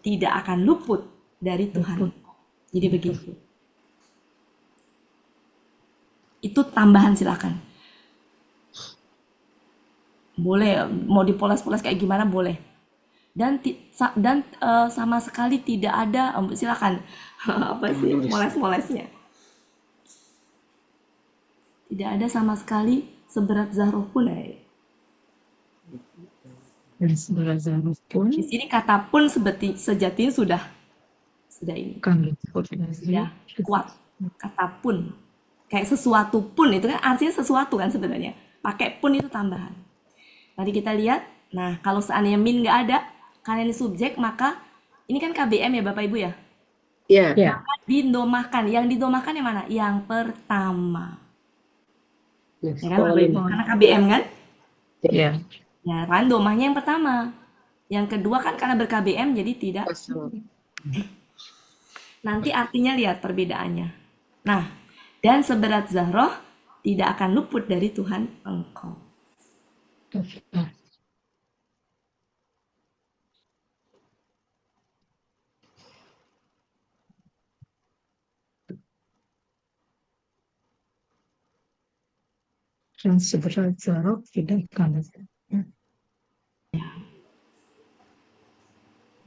tidak akan luput dari Tuhan. Jadi begitu. Itu tambahan silakan. Boleh, mau dipoles-poles kayak gimana boleh. Dan sama sekali tidak ada, silakan apa sih moles-molesnya. Tidak ada sama sekali seberat Zahroh pun ya. Dan seberat Zahroh pun. Di sini kata pun sejatinya sudah ini. Kami Sudah kuat. Kata pun. Kayak sesuatu pun itu kan artinya sesuatu kan sebenarnya. Pakai pun itu tambahan. Mari kita lihat. Nah, kalau seandainya min nggak ada, karena ini subjek, maka ini kan KBM ya Bapak Ibu ya? Iya. Maka didomahkan. Yang didomahkan yang mana? Yang pertama. Ya kan Bapak Ibu? Karena KBM kan? Ya. Ya kan domahnya yang pertama. Yang kedua kan karena ber-KBM jadi tidak. Nanti artinya lihat perbedaannya. Nah, dan seberat Zahroh tidak akan luput dari Tuhan engkau. Dan seberat Zahroh tidak akan luput.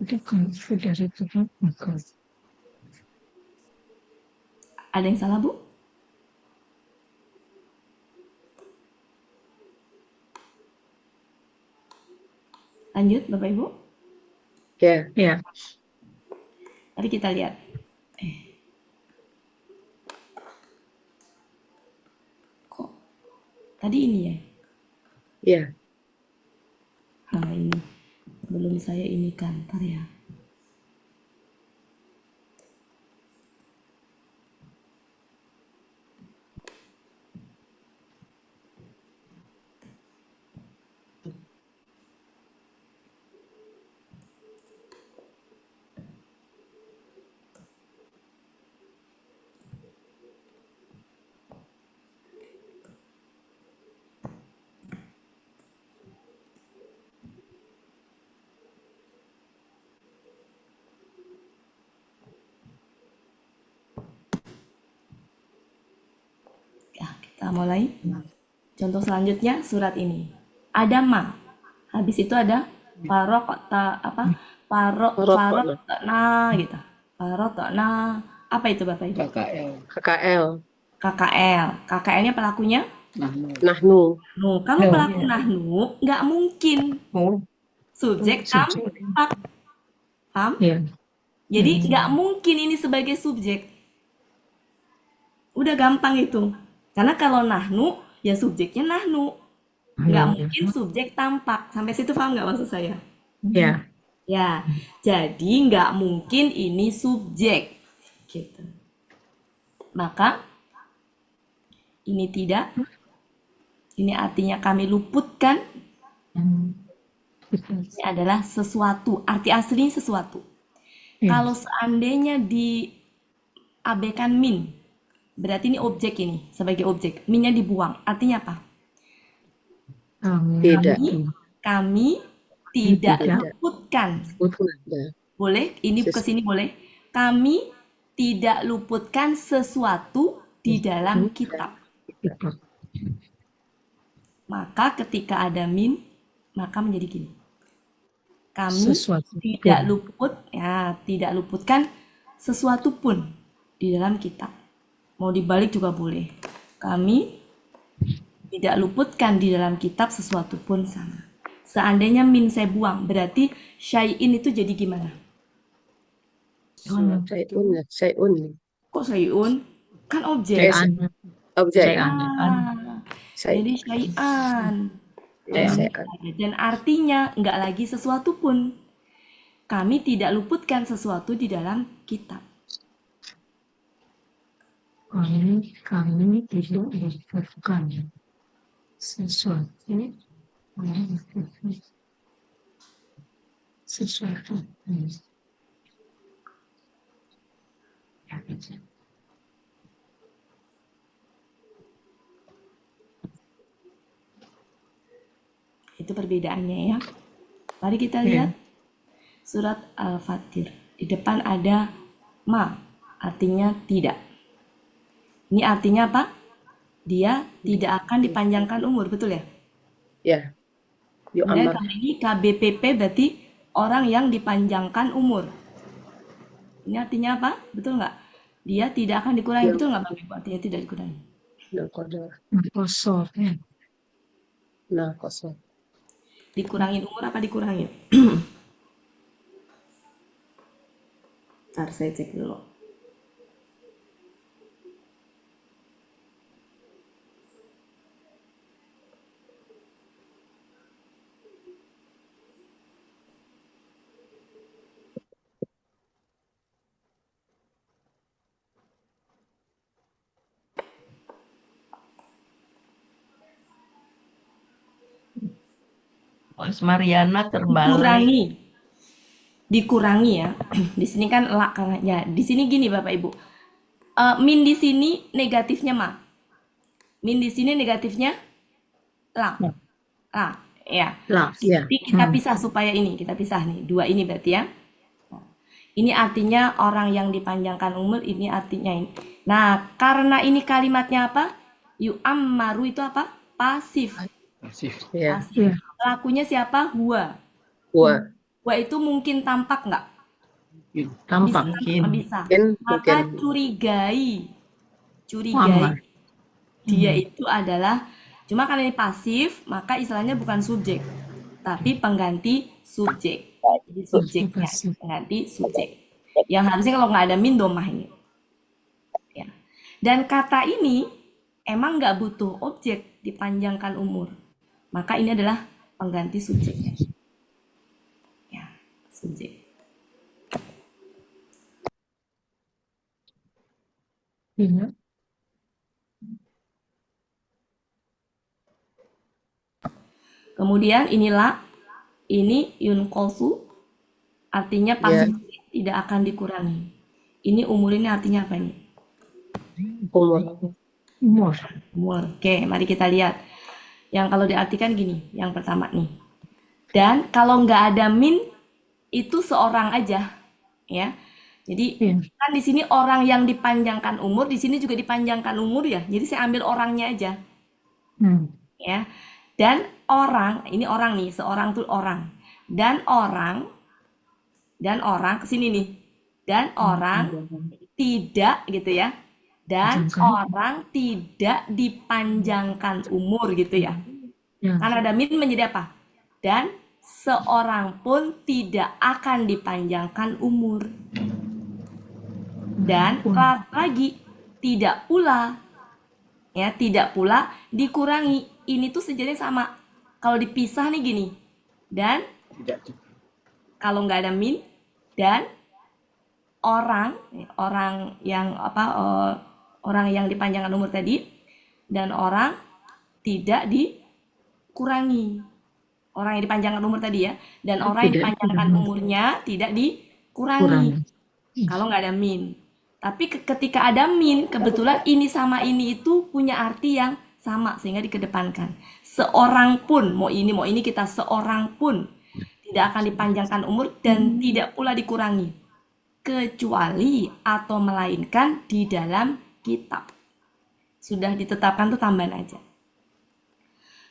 Tidak akan luput dari Tuhan engkau. Ada yang salah, Bu? Lanjut, Bapak Ibu. Ya. Mari kita lihat. Kok tadi ini ya? Iya. Nah, ini belum saya ini kan, ntar ya. Kita mulai. Contoh selanjutnya surat ini. Ada ma. Habis itu ada farokna gitu. Farokna. Apa itu Bapak Ibu? KKL. KKL. KKL. KKL-nya pelakunya? Nahnu. Kalau pelaku nahnu nggak mungkin subjek tampak. Paham? Ya. Jadi nggak mungkin ini sebagai subjek. Udah gampang itu. Karena kalau nahnu, ya subjeknya nahnu. Nggak mungkin subjek tampak. Sampai situ paham nggak maksud saya? Ya. Ya, jadi nggak mungkin ini subjek. Gitu. Maka, ini tidak. Ini artinya kami luputkan. Ini adalah sesuatu. Arti asli sesuatu. Kalau seandainya diabaikan min, berarti ini objek ini, sebagai objek. Minnya dibuang. Artinya apa? Tidak. Kami tidak luputkan. Ya. Boleh? Ini ke sini boleh? Kami tidak luputkan sesuatu di dalam kitab. Maka ketika ada min, maka menjadi gini. Kami tidak luputkan sesuatu pun di dalam kitab. Mau dibalik juga boleh. Kami tidak luputkan di dalam kitab sesuatu pun sama. Seandainya min saya buang, berarti syai'in itu jadi gimana? Syai'un. Kok syai'un? Kan objek. Objek. Jadi syai'an. Dan artinya nggak lagi sesuatu pun. Kami tidak luputkan sesuatu di dalam kitab. Kami tidak luputkan sesuatu. Itu perbedaannya ya. Mari kita lihat surat Al-Fatir. Di depan ada ma, artinya tidak. Ini artinya apa? Dia tidak akan dipanjangkan umur, betul ya? Ya. Dan kali ini KBPP berarti orang yang dipanjangkan umur. Ini artinya apa? Betul nggak? Dia tidak akan dikurangi, betul nggak Bang Ibu? Artinya tidak dikurangi. Kosong. Dikurangin umur apa dikurangin? Ntar saya cek dulu. Mas Mariana terbalik. Dikurangi ya. Di sini kan ya. Di sini gini Bapak Ibu. Min di sini negatifnya ma. Min di sini negatifnya la. Ya. Jadi kita pisah supaya ini kita pisah nih. Dua ini berarti ya. Ini artinya orang yang dipanjangkan umur. Ini artinya ini. Nah, karena ini kalimatnya apa? Yu'ammaru itu apa? Pasif. Ya. Pelakunya siapa? Huwa itu mungkin tampak nggak? Tampak. Bisa. Maka curigai. Dia itu adalah, cuma karena ini pasif, maka istilahnya bukan subjek, tapi pengganti subjek. Jadi subjeknya pengganti subjek. Yang harusnya kalau nggak ada min domah ini. Ya. Dan kata ini emang nggak butuh objek dipanjangkan umur. Maka ini adalah pengganti subjeknya. Ya, subjek. Kemudian inilah, ini yunqosu, artinya pasif, tidak akan dikurangi. Ini umur ini artinya apa nih? Umur. Oke, mari kita lihat. Yang kalau diartikan gini, yang pertama nih. Dan kalau nggak ada min, itu seorang aja, ya. Jadi Iya. kan di sini orang yang dipanjangkan umur, di sini juga dipanjangkan umur ya. Jadi saya ambil orangnya aja Hmm. ya. Dan orang, ini orang nih, seorang tuh orang. Dan orang ke sini nih. Dan orang tidak gitu ya. Dan Panjangkan. orang tidak dipanjangkan umur gitu ya. Ya. Karena ada min menjadi apa? Dan seorang pun tidak akan dipanjangkan umur. Dan lagi tidak pula ya, tidak pula dikurangi. Ini tuh sejenis sama. Kalau dipisah nih gini. Dan Tidak. kalau nggak ada min dan orang yang orang yang dipanjangkan umur tadi dan orang tidak dikurangi. Orang yang dipanjangkan umur tadi ya, dan orang yang Tidak dipanjangkan dikurangi. umurnya tidak dikurangi. Kurangi. Kalau nggak ada min. Tapi ketika ada min, kebetulan ini sama ini itu punya arti yang sama sehingga dikedepankan. Seorang pun, mau ini kita seorang pun tidak akan dipanjangkan umur dan tidak pula dikurangi. Kecuali atau melainkan di dalam kitab. Sudah ditetapkan tuh tambahan aja.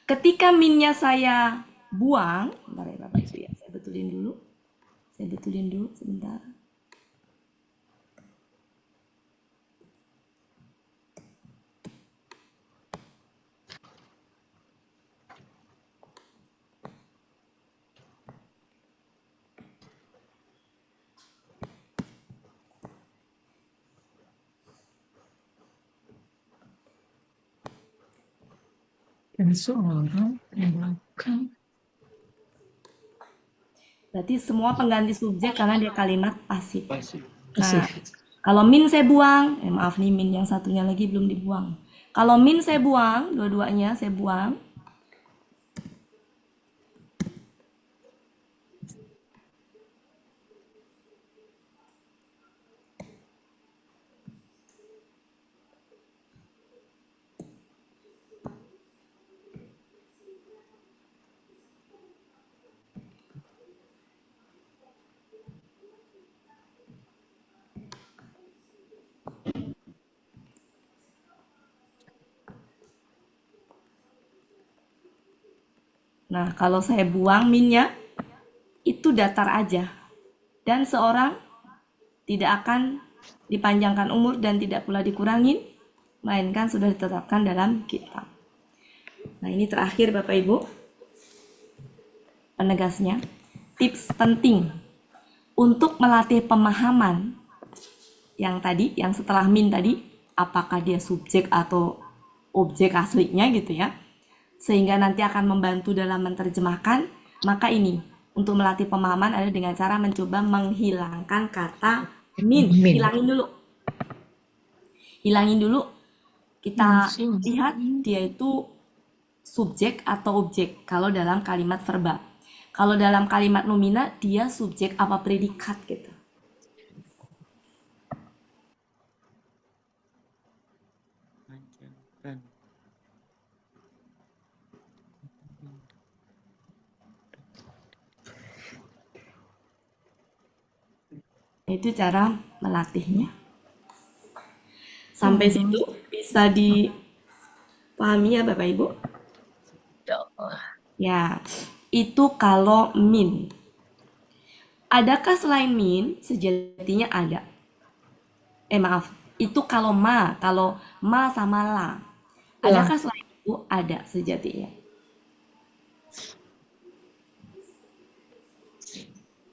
Ketika minnya saya buang, bentar ya Bapak Ibu ya, saya betulin dulu sebentar. Dan seorang melakukan. Berarti semua pengganti subjek karena dia kalimat pasif. Pasif. Nah, kalau min saya buang, maaf nih min yang satunya lagi belum dibuang. Kalau min saya buang, dua-duanya saya buang. Nah, kalau saya buang minnya, itu datar aja. Dan seorang tidak akan dipanjangkan umur dan tidak pula dikurangin, melainkan sudah ditetapkan dalam kitab. Nah, ini terakhir Bapak Ibu, penegasnya. Tips penting untuk melatih pemahaman yang tadi, yang setelah min tadi, apakah dia subjek atau objek aslinya gitu ya, sehingga nanti akan membantu dalam menerjemahkan. Maka ini untuk melatih pemahaman ada dengan cara mencoba menghilangkan kata min. Hilangin dulu. Kita lihat dia itu subjek atau objek kalau dalam kalimat verba. Kalau dalam kalimat nomina dia subjek apa predikat gitu. Itu cara melatihnya. Sampai situ bisa dipahami ya Bapak Ibu? Ya, itu kalau min. Adakah selain min? Sejatinya ada. Maaf, itu kalau ma sama la. Adakah selain itu? Ada sejatinya.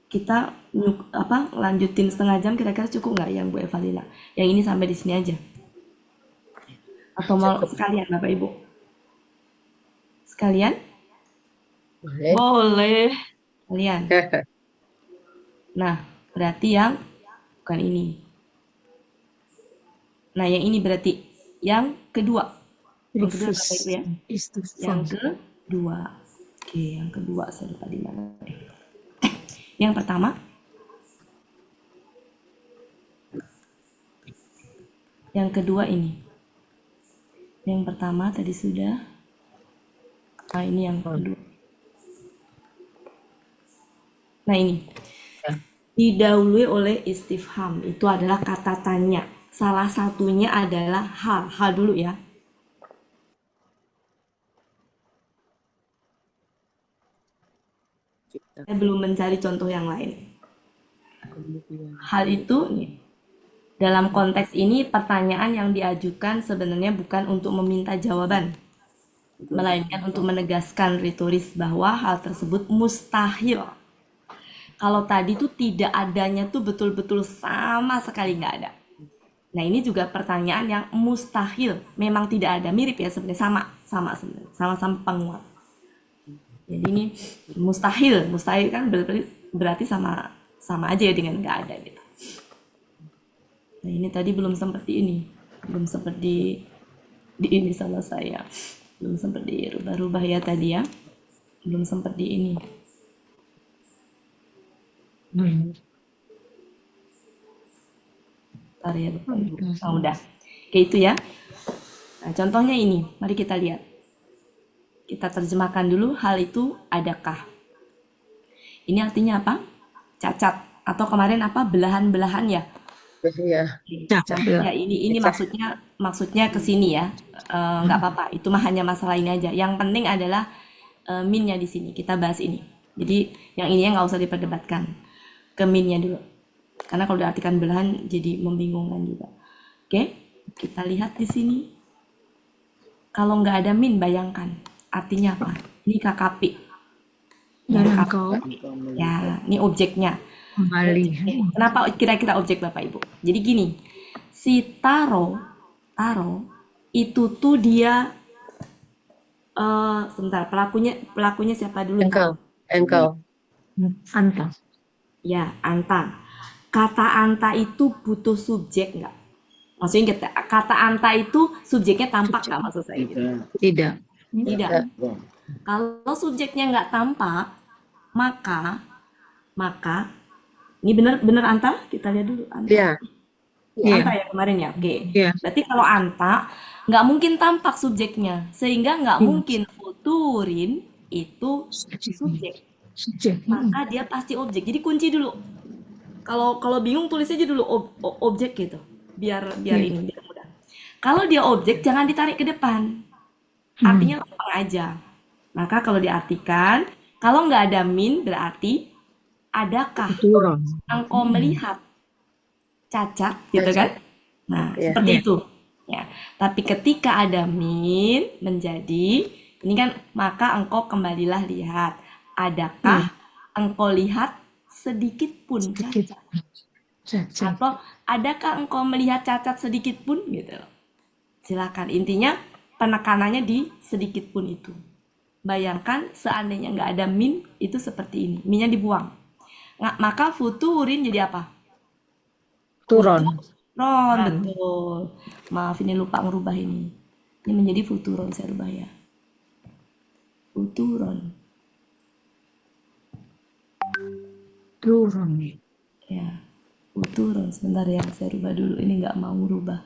Kita lanjutin setengah jam kira-kira cukup nggak yang Bu Evalina? Yang ini sampai di sini aja. Atau mau sekalian Bapak Ibu? Sekalian? Boleh. Sekalian. Nah, berarti yang bukan ini. Nah, yang ini berarti yang kedua. Yang kedua Bapak Ibu ya. Yang kedua. Oke, yang kedua saya lupa di mana. Yang pertama, yang kedua ini. Yang pertama tadi sudah. Nah, ini yang kedua. Nah, ini. didahului oleh istifham. Itu adalah kata tanya. Salah satunya adalah hal. Hal dulu ya. Saya belum mencari contoh yang lain. Hal itu nih, dalam konteks ini pertanyaan yang diajukan sebenarnya bukan untuk meminta jawaban, melainkan untuk menegaskan retoris bahwa hal tersebut mustahil. Kalau tadi tuh tidak adanya tuh betul-betul sama sekali nggak ada. Nah ini juga pertanyaan yang mustahil, memang tidak ada, mirip ya sebenarnya, sama sebenarnya, sama-sama penguat. Jadi ini mustahil kan berarti sama aja ya dengan nggak ada gitu. Nah ini tadi belum seperti ini sama saya, belum sempat dirubah-rubah ya tadi ya, belum sempat di ini. Bentar ya Bapak Ibu. Oh, udah. Kayak itu ya. Nah, contohnya ini, mari kita lihat. Kita terjemahkan dulu hal itu adakah. Ini artinya apa? Cacat. Atau kemarin apa? Belahan-belahan ya. Iya. Ya ini maksudnya ke sini ya. Nggak apa-apa. Itu mah hanya masalah ini aja. Yang penting adalah minnya di sini. Kita bahas ini. Jadi yang ini nggak usah diperdebatkan. Ke minnya dulu. Karena kalau diartikan belahan jadi membingungkan juga. Oke, kita lihat di sini. Kalau nggak ada min, bayangkan. Artinya apa? Ini KKP. Dan engkau Ya, ini objeknya. kembali. Kenapa kira-kira objek Bapak Ibu? Jadi gini, si Taro itu tuh dia sebentar, pelakunya siapa dulu? Engkau. Anta. Ya, Anta. Kata Anta itu butuh subjek nggak? Maksudnya kata Anta itu subjeknya tampak nggak maksud saya gitu? Tidak. Tidak. Kalau subjeknya nggak tampak, maka ini benar Anta? Kita lihat dulu Anta. Iya. Anta ya kemarin ya. Oke. Iya. Berarti kalau Anta nggak mungkin tampak subjeknya, sehingga nggak mungkin futurin itu subjek. Maka dia pasti objek. Jadi kunci dulu. Kalau bingung tulis aja dulu objek gitu. Biar ini biar mudah. Kalau dia objek jangan ditarik ke depan. Artinya lempeng aja. Maka kalau diartikan, kalau nggak ada min berarti adakah engkau melihat cacat gitu kan? Nah, seperti itu. Ya. Tapi ketika ada min menjadi ini kan maka engkau kembalilah lihat. Adakah engkau lihat sedikit pun cacat? Atau adakah engkau melihat cacat sedikit pun gitu? Silakan. Intinya penekanannya di sedikit pun itu. Bayangkan seandainya nggak ada min itu seperti ini. Minnya dibuang. Maka futurin jadi apa? Turon. Futuron, betul. Maaf ini lupa ngerubah ini. Ini menjadi futuron saya rubah ya. Futuron. Turon. Ya. Futuron. Sebentar ya saya rubah dulu. Ini nggak mau rubah.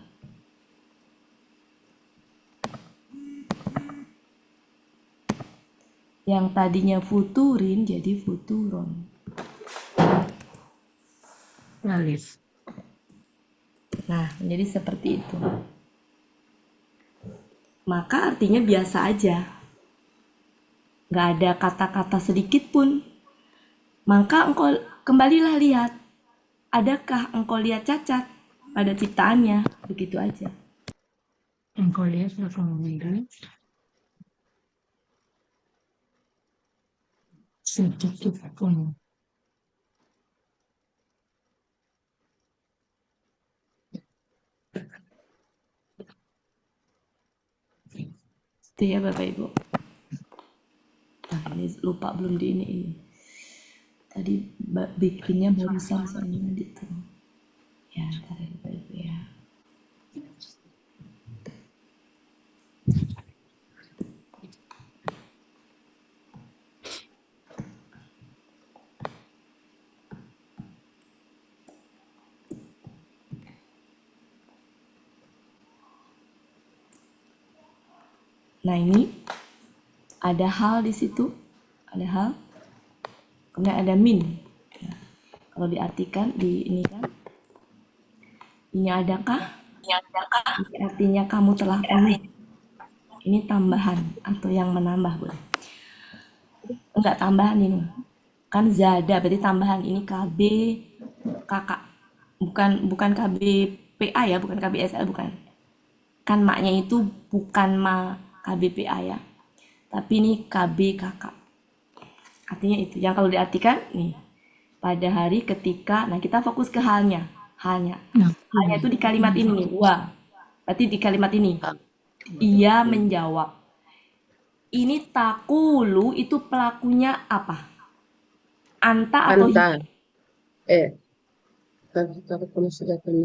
Yang tadinya futurin jadi futuron. Lalif. Nah, menjadi seperti itu. Maka artinya biasa aja. Nggak ada kata-kata sedikit pun. Maka engkau kembalilah lihat. Adakah engkau lihat cacat pada ciptaannya? Begitu aja. Engkau lihat langsung sedikit pun. Itu ya Bapak Ibu. Nah, ini lupa belum di ini. Tadi bikinnya barusan soalnya gitu. Ya, ntar ya Bapak Ibu ya. Nah ini ada hal di situ, ada hal, kemudian ada min. Ya. Kalau Kalau diartikan di ini kan, ini adakah? Ini artinya kamu telah penuh. Ini tambahan atau yang menambah boleh. Enggak tambahan ini. Kan zada berarti tambahan. Ini KB kakak. Bukan KB PA ya, bukan KBSL bukan. Kan maknya itu bukan ma KBPA ya. Tapi ini KB kakak. Artinya itu. Yang kalau diartikan nih, pada hari ketika, nah kita fokus ke halnya. Halnya itu di kalimat ini nih. Wah, berarti di kalimat ini. Ia menjawab. Ini takulu itu pelakunya apa? Anta atau Anta. hiya?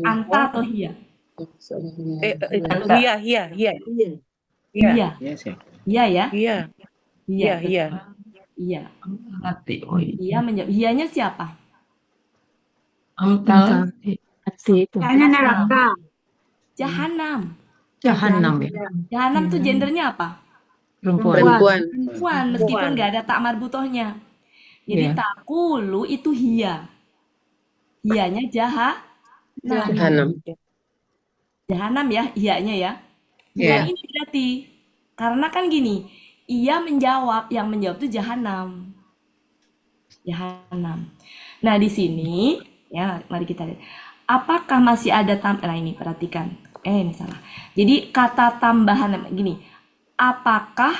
Anta atau hiya? Iya. Iya. Yes ya. Iya ya? Iya. Iya. Iya. Iya. Ati, oh iya. Iya menjawab. Hiyanya siapa? Amtal, ati itu. Jahanam. Jahanam ya. Jahanam tuh gendernya apa? Perempuan. Perempuan, meskipun nggak ada tak marbutohnya. Jadi Iya. takulu itu hiya. Hiyanya jahanam. Jahanam ya, hiyanya ya. Bukan Iya. ini berarti. Karena kan gini, ia menjawab, yang menjawab itu jahanam. Jahanam. Nah, di sini ya, mari kita lihat. Apakah masih ada nah ini perhatikan. Ini salah. Jadi kata tambahan gini. Apakah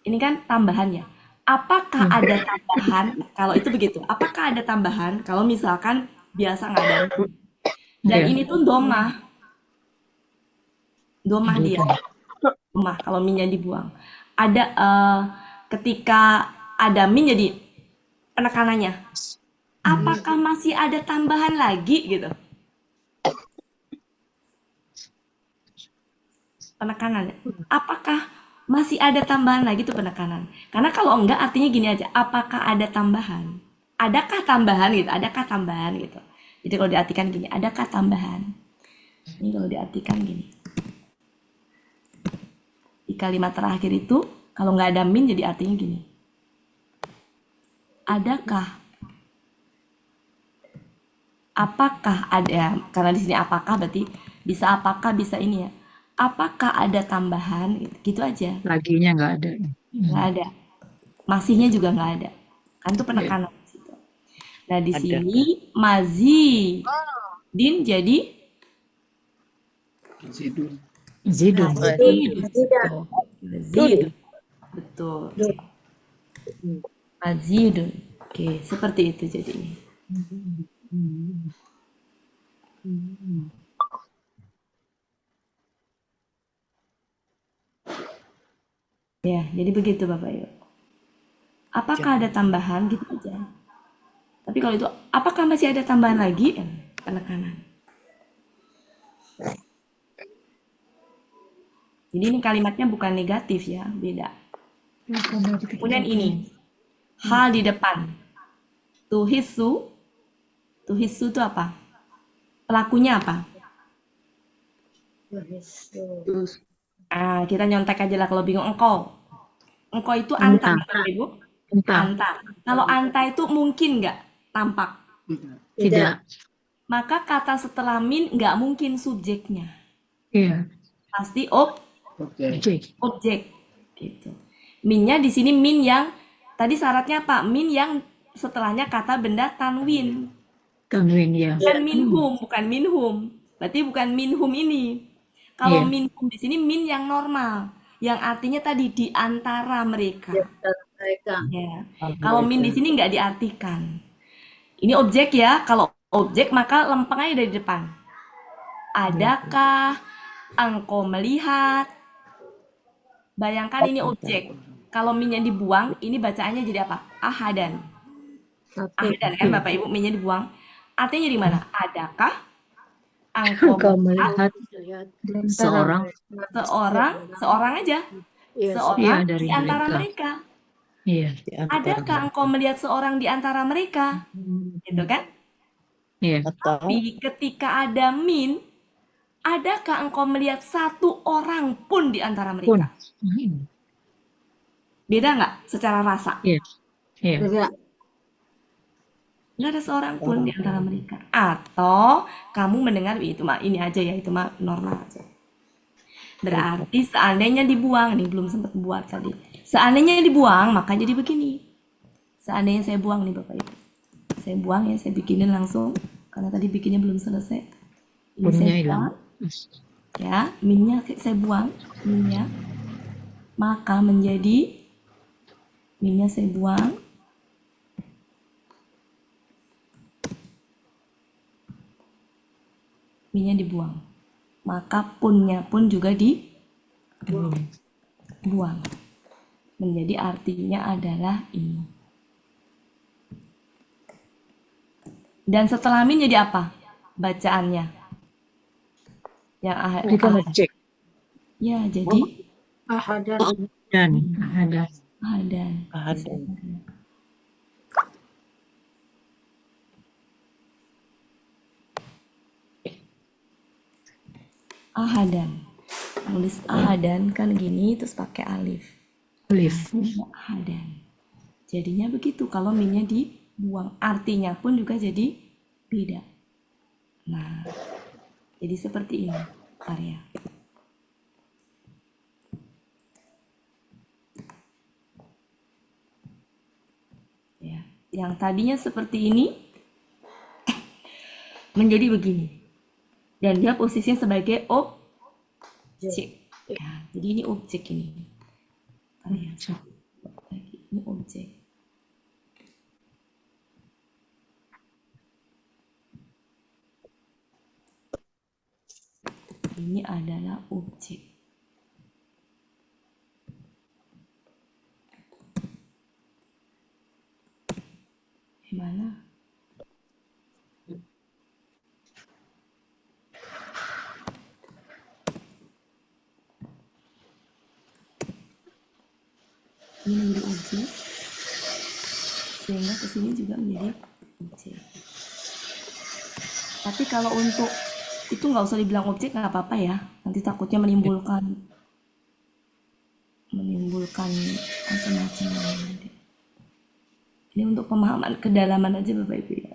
ini kan tambahannya. Apakah ada tambahan? Kalau itu begitu. Apakah ada tambahan? Kalau misalkan biasa nggak ada. Dan Iya. ini tuh domah. Domah dia. Domah kalau minnya dibuang. Ada ketika ada min jadi penekanannya. Apakah masih ada tambahan lagi gitu? Penekanan. Apakah masih ada tambahan lagi tuh penekanan? Karena kalau enggak artinya gini aja. Apakah ada tambahan? Adakah tambahan gitu? Adakah tambahan gitu? Jadi kalau diartikan gini, adakah tambahan? Ini kalau diartikan gini. Di kalimat terakhir itu kalau nggak ada min jadi artinya gini. Adakah? Apakah ada? Karena di sini apakah berarti bisa apakah bisa ini ya. Apakah ada tambahan? Gitu aja. Laginya nggak ada. Nggak ada. Masihnya juga nggak ada. Kan itu penekanan di situ. Nah di sini mazidin jadi Zidun. Zidun. mazidun. Betul. Mazidun. Oke, seperti itu jadinya. Ya, jadi begitu Bapak Ibu. Apakah ada tambahan gitu aja. Tapi kalau itu, apakah masih ada tambahan lagi? Penekanan. Jadi ini kalimatnya bukan negatif ya, beda. Kemudian ini, hal di depan. Tuhisu itu apa? Pelakunya apa? Kita nyontek aja lah kalau bingung. Engkau itu anta, Bapak Ibu? Anta. Kalau anta itu mungkin nggak tampak? Tidak. Maka kata setelah min nggak mungkin subjeknya. Iya. Pasti Oke. objek. Gitu. Minnya di sini min yang tadi syaratnya apa? Min yang setelahnya kata benda tanwin. Tanwin ya. Bukan minhum, bukan minhum. Berarti bukan minhum ini. Kalau Iya. minhum di sini min yang normal, yang artinya tadi di antara mereka. Ya. Kalau min di sini nggak diartikan. Ini objek ya. Kalau objek maka lempeng aja dari depan. Adakah engkau melihat? Bayangkan ini objek. Kalau minnya dibuang, ini bacaannya jadi apa? Ahadan. Ahadan kan Bapak Ibu, minnya dibuang. Artinya di mana? Adakah engkau melihat Seorang. seorang aja. Seorang Iya, dari di antara mereka. mereka. Iya. Adakah engkau melihat seorang di antara mereka? Gitu kan? Iya. Tapi ketika ada min, adakah engkau melihat satu orang pun di antara Pun. mereka? Beda nggak secara rasa? Iya. Iya. Nggak ada seorang pun di antara mereka. Atau kamu mendengar itu mah ini aja ya, itu mah normal aja. Berarti seandainya dibuang, nih belum sempat buat tadi. Seandainya dibuang, maka jadi begini. Seandainya saya buang nih Bapak Ibu. Saya buang ya, saya bikinin langsung. Karena tadi bikinnya belum selesai. Ini Punnya saya hilang. buang. Ya, minnya saya buang. Minnya. Maka menjadi, minnya saya buang. Minnya dibuang. Maka punnya pun juga dibuang. Menjadi artinya adalah ini. Dan setelah min jadi apa? Bacaannya. Yang Bukan objek. ya jadi Dan ada. ahadan. Ahadan. Nulis ahadan kan gini terus pakai alif. Alif. Ahadan. Jadinya begitu kalau minnya dibuang. Artinya pun juga jadi beda. Nah, jadi seperti ini karya. Ya, yang tadinya seperti ini menjadi begini. Dan dia posisinya sebagai objek. Ya, jadi ini objek ini. Karya. Ini objek. Ini adalah objek. Gimana? Ini menjadi objek. Sehingga kesini juga menjadi objek. Tapi kalau untuk itu nggak usah dibilang objek, nggak apa-apa ya. Nanti takutnya menimbulkan macam-macam nanti. Ini untuk pemahaman kedalaman aja Bapak Ibu ya.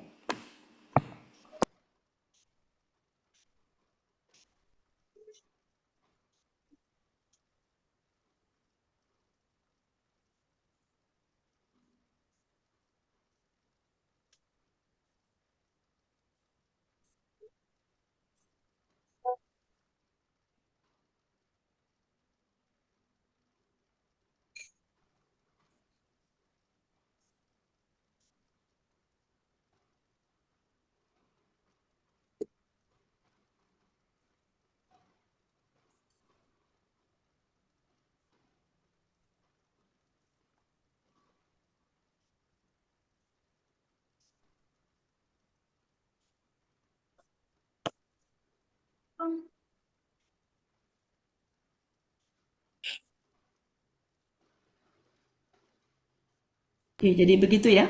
Oke, jadi begitu ya.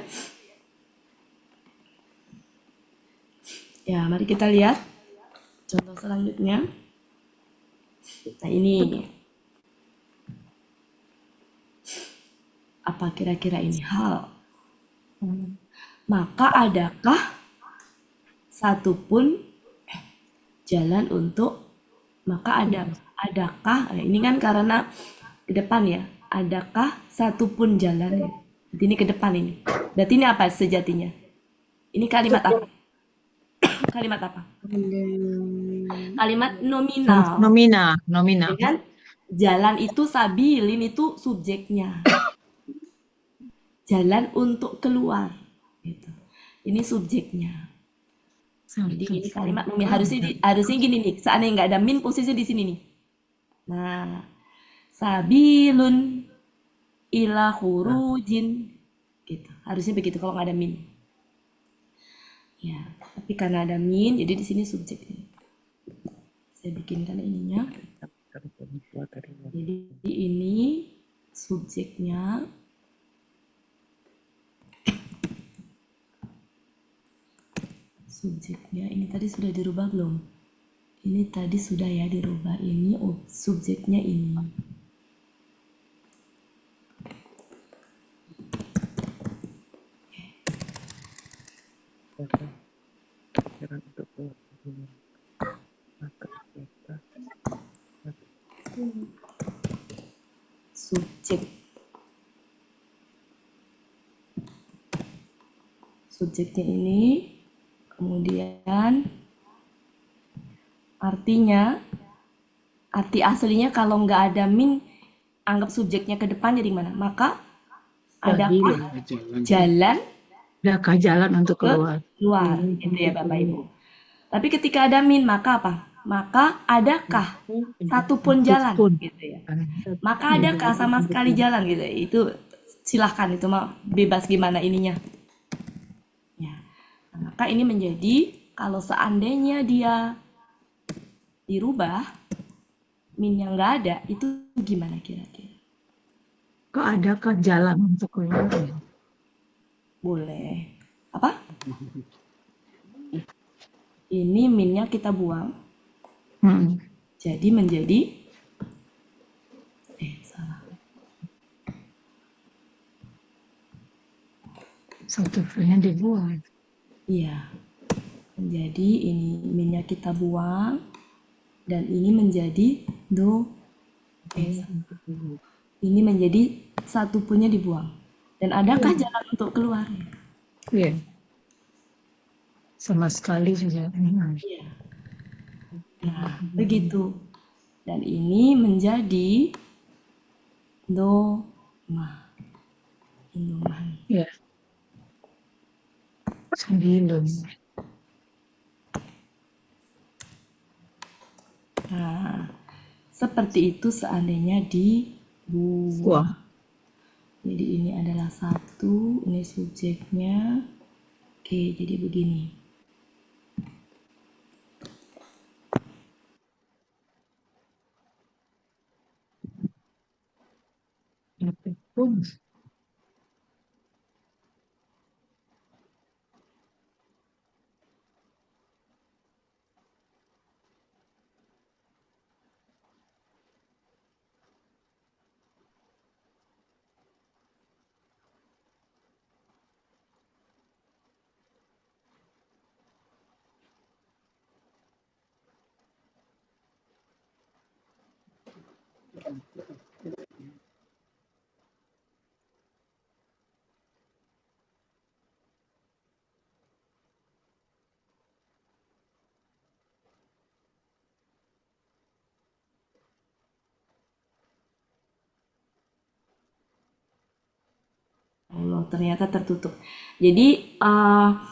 Ya, mari kita lihat contoh selanjutnya. Nah, ini apa kira-kira ini hal? Maka adakah satupun jalan untuk adakah ini kan karena ke depan ya, adakah satupun jalan ya. Berarti ini ke depan ini. Berarti ini apa sejatinya? Ini kalimat apa? Kalimat apa? Kalimat nominal. Nomina. Dengan jalan itu sabilin itu subjeknya. Jalan untuk keluar gitu. Ini subjeknya. Jadi ini kalimat nominal harusnya gini nih. Seandainya nggak ada min posisi di sini nih. Nah, sabilun ila khurujin gitu. Harusnya begitu kalau nggak ada min. Ya, tapi karena ada min, jadi di sini subjeknya. Saya bikinkan ininya. Jadi ini subjeknya. Subjeknya ini tadi sudah dirubah belum? Ini tadi sudah ya dirubah. Ini subjeknya ini. Subjek. Subjeknya ini, kemudian artinya, arti aslinya kalau nggak ada min, anggap subjeknya ke depan jadi mana? Maka adakah jalan Adakah jalan untuk ke keluar? luar, gitu ya Bapak Ibu. Tapi ketika ada min, maka apa? Maka adakah satu pun jalan, gitu ya. Maka adakah sama sekali jalan, gitu ya. Itu silahkan, itu mah bebas gimana ininya. Ya. Nah, maka ini menjadi kalau seandainya dia dirubah, minnya nggak ada, itu gimana kira-kira? Kok adakah jalan untuk keluar? Boleh. Apa? Ini minnya kita buang. Jadi menjadi salah. Satu filenya dibuang. Iya. Menjadi ini minnya kita buang dan ini menjadi do. Ini menjadi satu punya dibuang. Dan adakah jalan untuk keluar? Iya. Sama sekali juga. Iya. Nah, begitu. Dan ini menjadi doma. Indomani. Iya. 9. Nah, seperti itu seandainya dibuang. Jadi ini adalah satu, ini subjeknya. Oke, jadi begini. Allah, ternyata tertutup. Jadi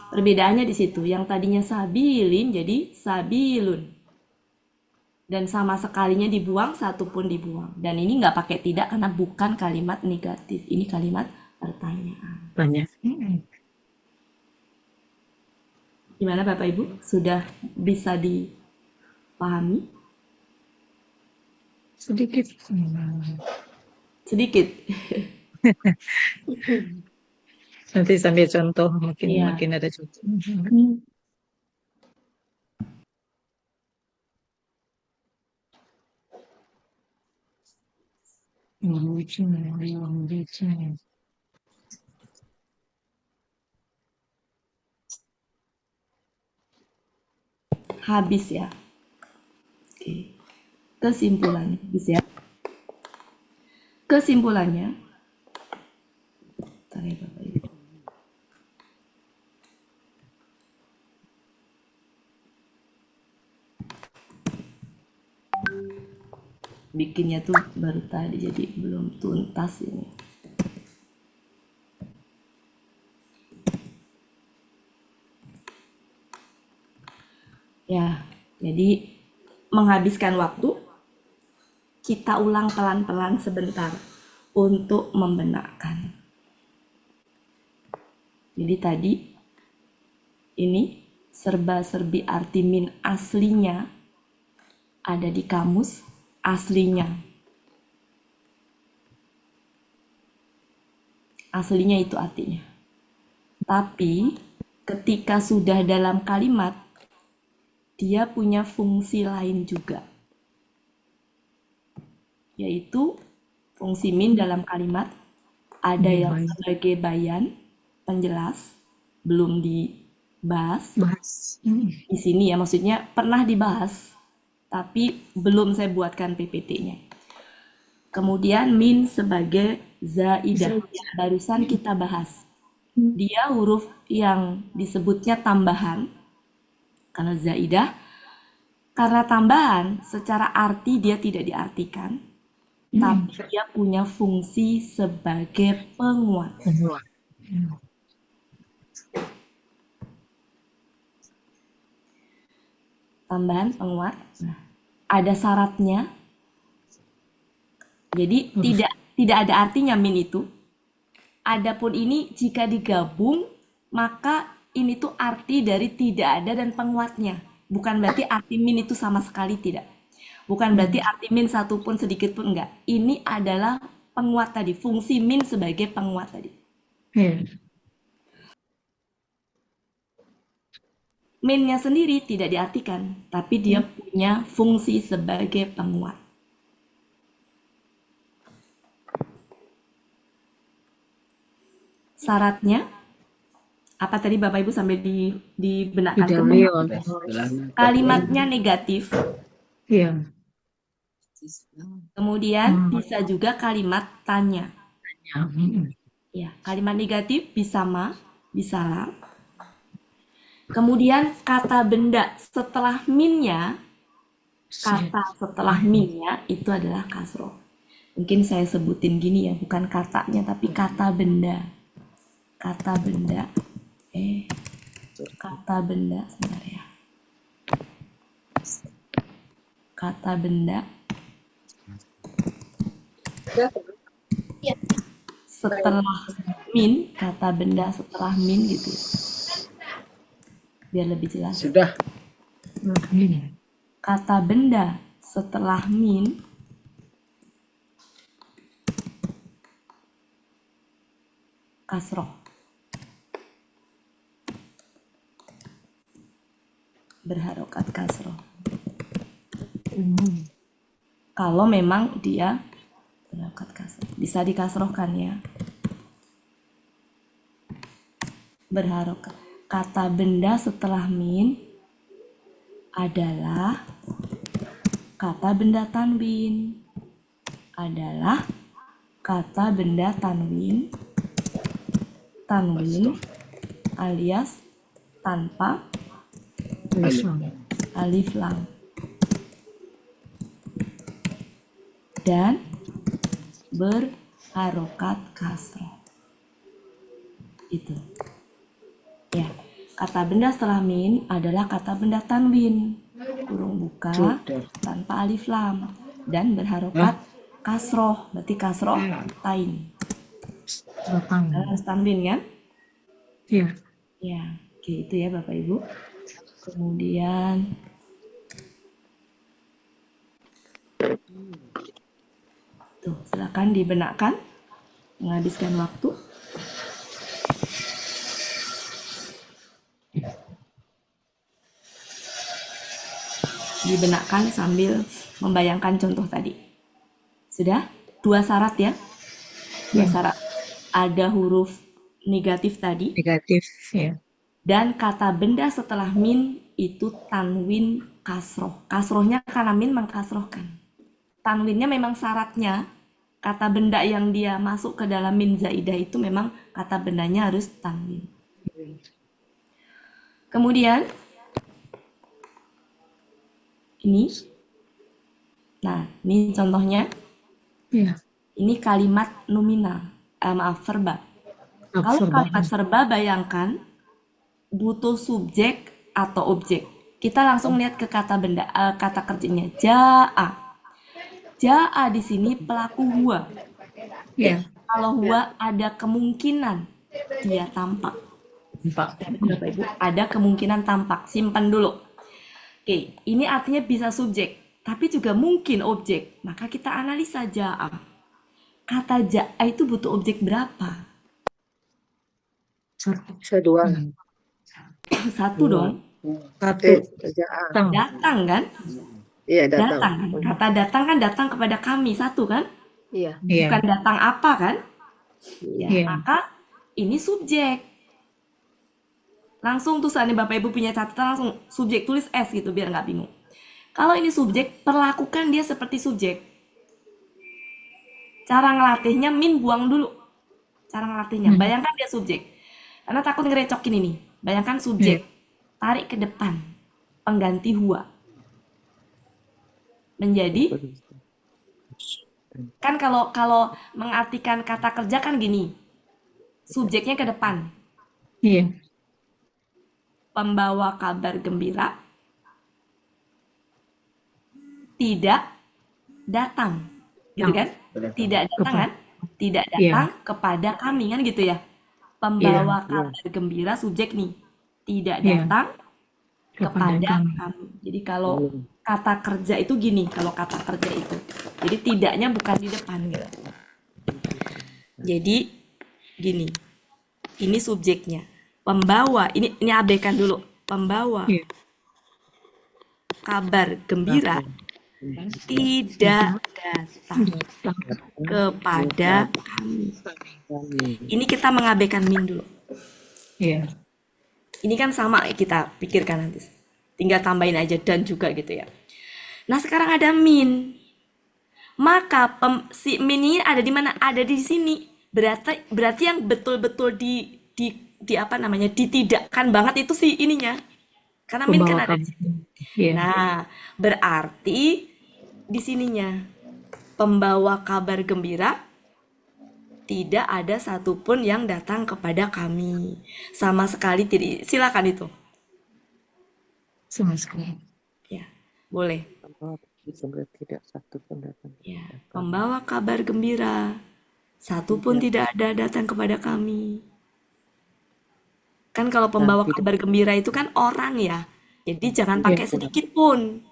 perbedaannya di situ. Yang tadinya sabilin jadi sabilun. Dan sama sekalinya dibuang, satu pun dibuang. Dan ini nggak pakai tidak karena bukan kalimat negatif. Ini kalimat pertanyaan. Banyak. Gimana Bapak Ibu? Sudah bisa dipahami? Sedikit. Sedikit. Nanti sambil contoh, mungkin Iya. makin ada contoh. Habis ya. Oke. Kesimpulannya habis ya. Kesimpulannya. Bentar ya Bapak Ibu. Bikinnya tuh baru tadi jadi belum tuntas ini. Ya, jadi menghabiskan waktu, kita ulang pelan-pelan sebentar untuk membenarkan. Jadi tadi ini serba-serbi arti min aslinya ada di kamus aslinya. Aslinya itu artinya. Tapi ketika sudah dalam kalimat, dia punya fungsi lain juga, yaitu fungsi min dalam kalimat ada yang sebagai bayan, penjelas, belum bahas Bahas. di sini ya, maksudnya pernah dibahas, tapi belum saya buatkan PPT-nya. Kemudian min sebagai zaidah, yang barusan kita bahas. Dia huruf yang disebutnya tambahan, karena zaidah. Karena tambahan, secara arti dia tidak diartikan, tapi dia punya fungsi sebagai penguat. Penguat. Tambahan penguat. Nah, ada syaratnya. Jadi tidak ada artinya min itu. Adapun ini jika digabung, maka ini tuh arti dari tidak ada dan penguatnya. Bukan berarti arti min itu sama sekali tidak. Bukan berarti arti min satu pun sedikit pun enggak. Ini adalah penguat tadi, fungsi min sebagai penguat tadi. Ya. Minnya sendiri tidak diartikan, tapi dia punya fungsi sebagai penguat. Syaratnya apa tadi Bapak Ibu sampai dibenarkan Didahului kembali? oleh Kalimatnya negatif, ya. kemudian bisa juga kalimat tanya. Ya. Ya, kalimat negatif bisa ma, bisa la. Kemudian kata benda setelah minnya, kata setelah minnya itu adalah kasroh. Mungkin saya sebutin gini ya, bukan katanya tapi kata benda. Kata benda. Kata benda sebentar ya. Kata benda setelah min, kata benda setelah min gitu. Biar lebih jelas. Sudah. Kata benda setelah min kasroh. Berharokat kasroh. Kalau memang dia berharokat kasroh. Bisa dikasrohkan ya. Berharokat. Kata benda setelah min adalah kata benda tanwin. Adalah kata benda tanwin. Tanwin alias tanpa alif lam. Dan berharokat kasroh. Itu. Ya, kata benda setelah min adalah kata benda tanwin, kurung buka, tanpa alif lam, dan berharokat kasroh, berarti kasroh tain. Tanwin kan? Ya. Ya, oke itu ya Bapak Ibu. Kemudian tuh, silakan dibenarkan, menghabiskan waktu. Dibenarkan sambil membayangkan contoh tadi. Sudah? 2 syarat ya? 2 syarat. Ada huruf negatif tadi. Negatif, ya. Dan kata benda setelah min itu tanwin kasroh. Kasrohnya karena min mengkasrohkan. Tanwinnya memang syaratnya. Kata benda yang dia masuk ke dalam min zaidah itu memang kata bendanya harus tanwin. Kemudian ini, nah ini contohnya, Ya. ini kalimat nominal, verba. Kalau kalimat verba bayangkan butuh subjek atau objek. Kita langsung lihat ke kata benda, kata kerjanya ja'a. Ja'a di sini pelaku huwa. Ya. Kalau huwa ada kemungkinan dia tampak. Pak. Bapak Ibu, ada kemungkinan tampak. Simpan dulu. Oke, ini artinya bisa subjek, tapi juga mungkin objek. Maka kita analisa ja'a. Kata ja'a itu butuh objek berapa? Kedua. Satu dong. Satu. Datang. Datang kan? Iya, Datang. datang. Kata datang kan datang kepada kami, satu kan? Iya. Iya. Bukan datang apa kan? Ya, Iya. maka ini subjek. Langsung tuh saat Bapak Ibu punya catatan langsung subjek tulis S gitu biar nggak bingung. Kalau ini subjek, perlakukan dia seperti subjek. Cara ngelatihnya min buang dulu. Cara ngelatihnya, bayangkan dia subjek. Karena takut ngerecokin ini. Bayangkan subjek, tarik ke depan, pengganti huwa. Menjadi, kan kalau mengartikan kata kerja kan gini, subjeknya ke depan, Iya. pembawa kabar gembira tidak datang, gitu kan? Tidak datang kan? Tidak datang kepada kami kan gitu ya. Pembawa kabar gembira subjek nih, tidak datang kepada kami. Jadi kalau kata kerja itu gini, kalau kata kerja itu, jadi tidaknya bukan di depan gitu. Jadi gini, ini subjeknya, pembawa, ini abaikan dulu, pembawa kabar gembira tidak datang kepada kami. Ini kita mengabaikan min dulu. Iya. Ini kan sama kita pikirkan nanti. Tinggal tambahin aja dan juga gitu ya. Nah sekarang ada min. Maka si min ini ada di mana? Ada di sini. Berarti yang betul-betul di apa namanya? Ditidakkan banget itu si ininya. Karena min kan ada di situ. Nah, berarti di sininya pembawa kabar gembira tidak ada satupun yang datang kepada kami. Sama sekali tidak. Silakan itu. Sama sekali. Ya, boleh. Tidak satu pun datang. Ya, pembawa kabar gembira satu pun tidak ada datang kepada kami. Kan kalau pembawa kabar gembira itu kan orang ya. Jadi jangan pakai sedikit pun.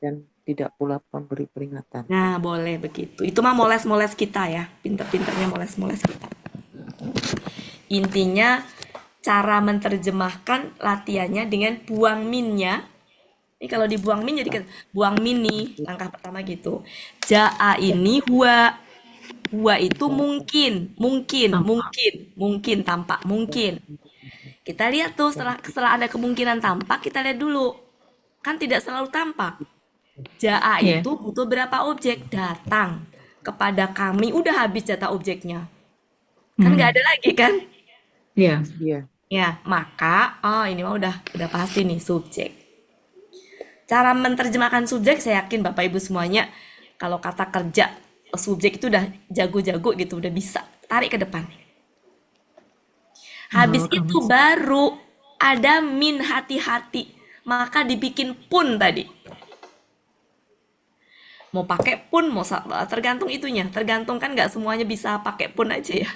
Dan tidak pula memberi peringatan. Nah, boleh begitu. Itu mah moles-moles kita ya. Pinter-pinternya moles-moles kita. Intinya cara menerjemahkan latihannya dengan buang minnya. Ini kalau dibuang min jadi buang min nih. Langkah pertama gitu. Ja'a ini huwa. Huwa itu mungkin tampak, mungkin. Kita lihat tuh setelah ada kemungkinan tampak, kita lihat dulu. Kan tidak selalu tampak. Ja'a itu butuh berapa objek? Datang kepada kami, udah habis jatah objeknya. Kan nggak ada lagi kan? Iya. Ya, maka ini mah udah pasti nih subjek. Cara menerjemahkan subjek saya yakin Bapak Ibu semuanya kalau kata kerja subjek itu udah jago-jago gitu, udah bisa tarik ke depan. Habis itu baru ada min hati-hati, maka dibikin pun tadi. Mau pakai pun, mau tergantung itunya, tergantung kan nggak semuanya bisa pakai pun aja ya.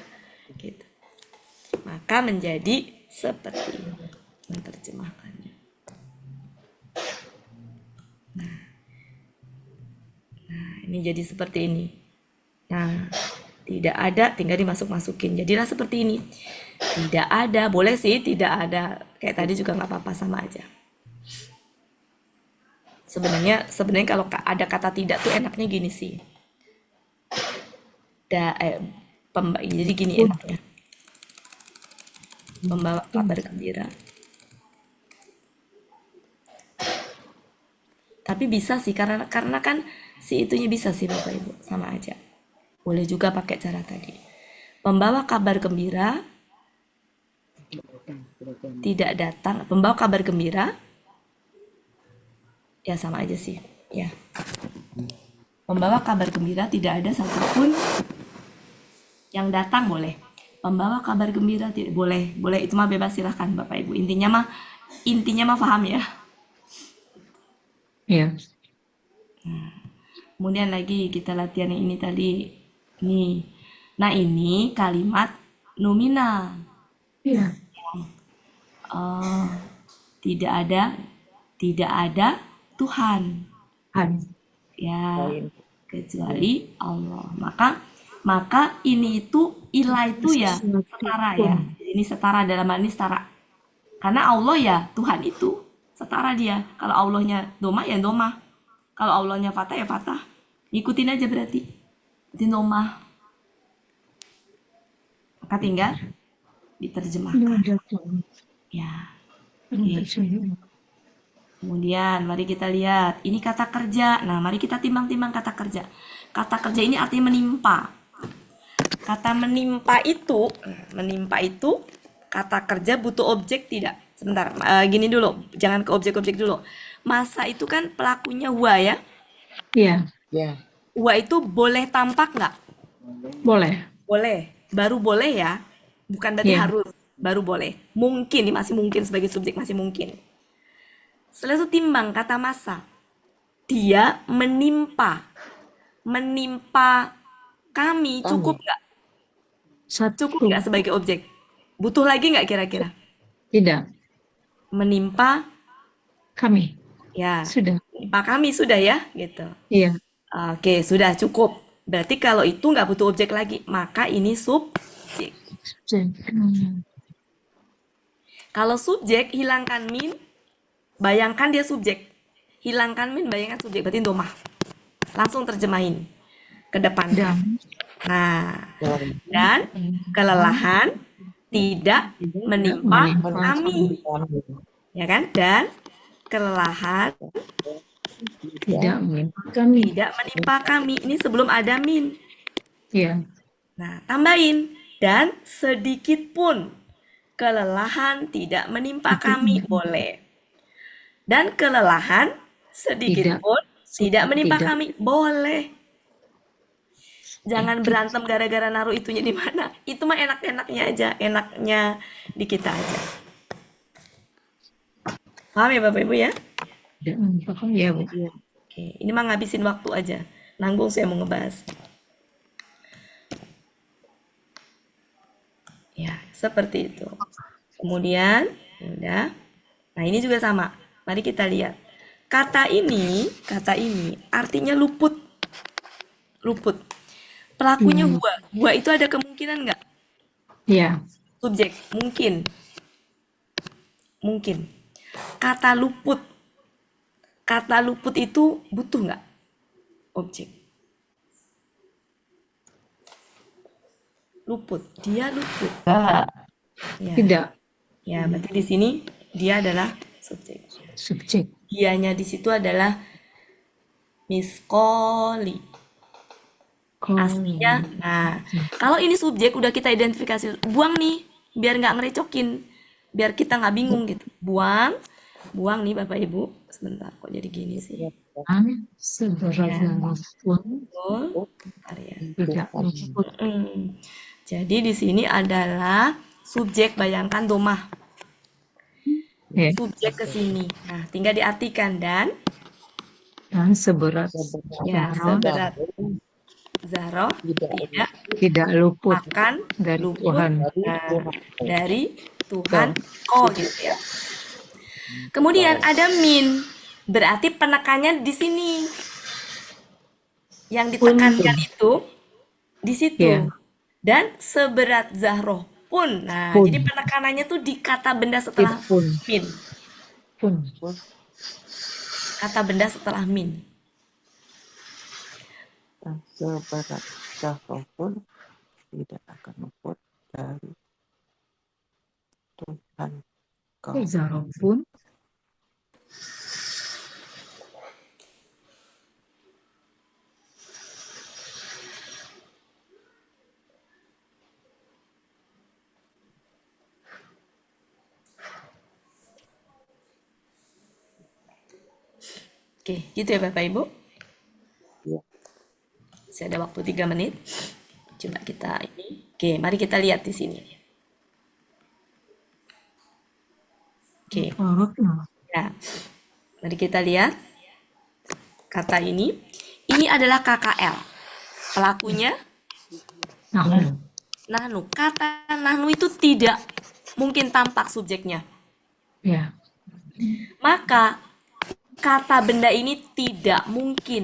Gitu. Maka menjadi seperti ini menerjemahkannya. Nah, ini jadi seperti ini. Nah, tidak ada, tinggal dimasuk-masukin. Jadilah seperti ini. Tidak ada, boleh sih tidak ada. Kayak tadi juga nggak apa-apa, sama aja. Sebenarnya kalau ada kata tidak tuh enaknya gini sih. Jadi gini enaknya. Membawa kabar gembira. Tapi bisa sih karena kan si itunya bisa sih Bapak Ibu, sama aja. Boleh juga pakai cara tadi. Pembawa kabar gembira tidak datang. Pembawa kabar gembira ya sama aja sih, ya. Pembawa kabar gembira tidak ada satupun yang datang, boleh. Pembawa kabar gembira tidak boleh itu mah bebas, silahkan Bapak Ibu. Intinya mah paham ya. Iya. Kemudian lagi kita latihan yang ini tadi. Nih. Nah, ini kalimat nominal. Iya. Tidak ada Tuhan. Ya, kecuali Allah. Maka ini itu ilah itu ya setara ya. Ini setara dalam hal ini setara. Karena Allah ya Tuhan itu setara dia. Kalau Allahnya domah ya domah. Kalau Allahnya fatah ya fatah. Ikutin aja berarti. Berarti domah. Maka tinggal diterjemahkan. Ya. Untuk Oke. saya. Kemudian mari kita lihat. Ini kata kerja. Nah, mari kita timbang-timbang kata kerja. Kata kerja ini artinya menimpa. Kata menimpa itu kata kerja butuh objek tidak? Sebentar, gini dulu, jangan ke objek-objek dulu. Masa itu kan pelakunya huwa ya. Iya, Ya. Huwa itu boleh tampak nggak? boleh. Boleh. Baru boleh ya. Bukan berarti Iya, harus. Baru boleh. Mungkin, ini masih mungkin sebagai subjek, masih mungkin. Setelah itu timbang kata masa. Dia menimpa. Menimpa kami cukup nggak? Cukup satu. nggak sebagai objek? Butuh lagi nggak kira-kira? Tidak, Menimpa, kami. ya, Sudah. menimpa kami sudah ya, gitu. Iya. Oke, sudah cukup. Berarti kalau itu nggak butuh objek lagi, maka ini subjek. Subjek. Kalau subjek, hilangkan min, bayangkan dia subjek. Hilangkan min, bayangkan subjek, berarti domah. Langsung terjemahin ke depan. Dan Nah, dan kelelahan tidak menimpa kami, ya kan? Dan kelelahan tidak menimpa kami. tidak menimpa kami. Ini sebelum ada min. Iya. Nah, tambahin. Dan sedikit pun kelelahan tidak menimpa kami. Boleh. Dan kelelahan sedikit Tidak. pun tidak menimpa Tidak. kami. Boleh. Jangan berantem gara-gara naruh itunya di mana. Itu mah enak-enaknya aja. Enaknya di kita aja. Paham ya Bapak Ibu ya? Tidak menimpa kami, ya Bu. Oke, ini mah ngabisin waktu aja. Nanggung saya mau ngebahas. Ya, seperti itu. Kemudian, udah. Nah, ini juga sama. Mari kita lihat. Kata ini artinya luput. Luput. Pelakunya huwa. Huwa itu ada kemungkinan nggak? Iya. Subjek, mungkin. Mungkin. Kata luput. Kata luput itu butuh nggak? Objek. Luput. Dia luput. Ya. Tidak. Ya, berarti di sini dia adalah subjek. Subjek. Dianya di situ adalah miskoli. Aslinya, nah, kalau ini subjek udah kita identifikasi, buang nih, biar nggak ngerecokin, biar kita nggak bingung gitu. Buang nih Bapak Ibu. Sebentar, kok jadi gini sih? Seberatnya pun Betul. Bentar ya. tidak luput. Jadi di sini adalah subjek, bayangkan domah. Ya. Subjek ke sini. Nah, tinggal diartikan dan seberat ya, seberat Zahroh tidak luput akan dari luput Tuhan. dari Tuhan. Oh gitu ya. Kemudian ada min, berarti penekannya di sini. Yang ditekankan itu di situ. Iya. Dan seberat Zahroh pun. Nah, Pun. jadi penekanannya tuh di kata benda setelah Pun. min. Pun. Kata benda setelah min. Dan seberat Zahroh pun tidak akan luput dari Tuhan kau. Zahroh pun Oke, gitu ya Bapak Ibu. Iya. Saya ada waktu 3 menit. Coba kita ini. Oke, mari kita lihat di sini. Oke. Ya. Mari kita lihat kata ini. Ini adalah KKL. Pelakunya nahnu. Kata nahnu itu tidak mungkin tampak subjeknya. ya. Maka kata benda ini tidak mungkin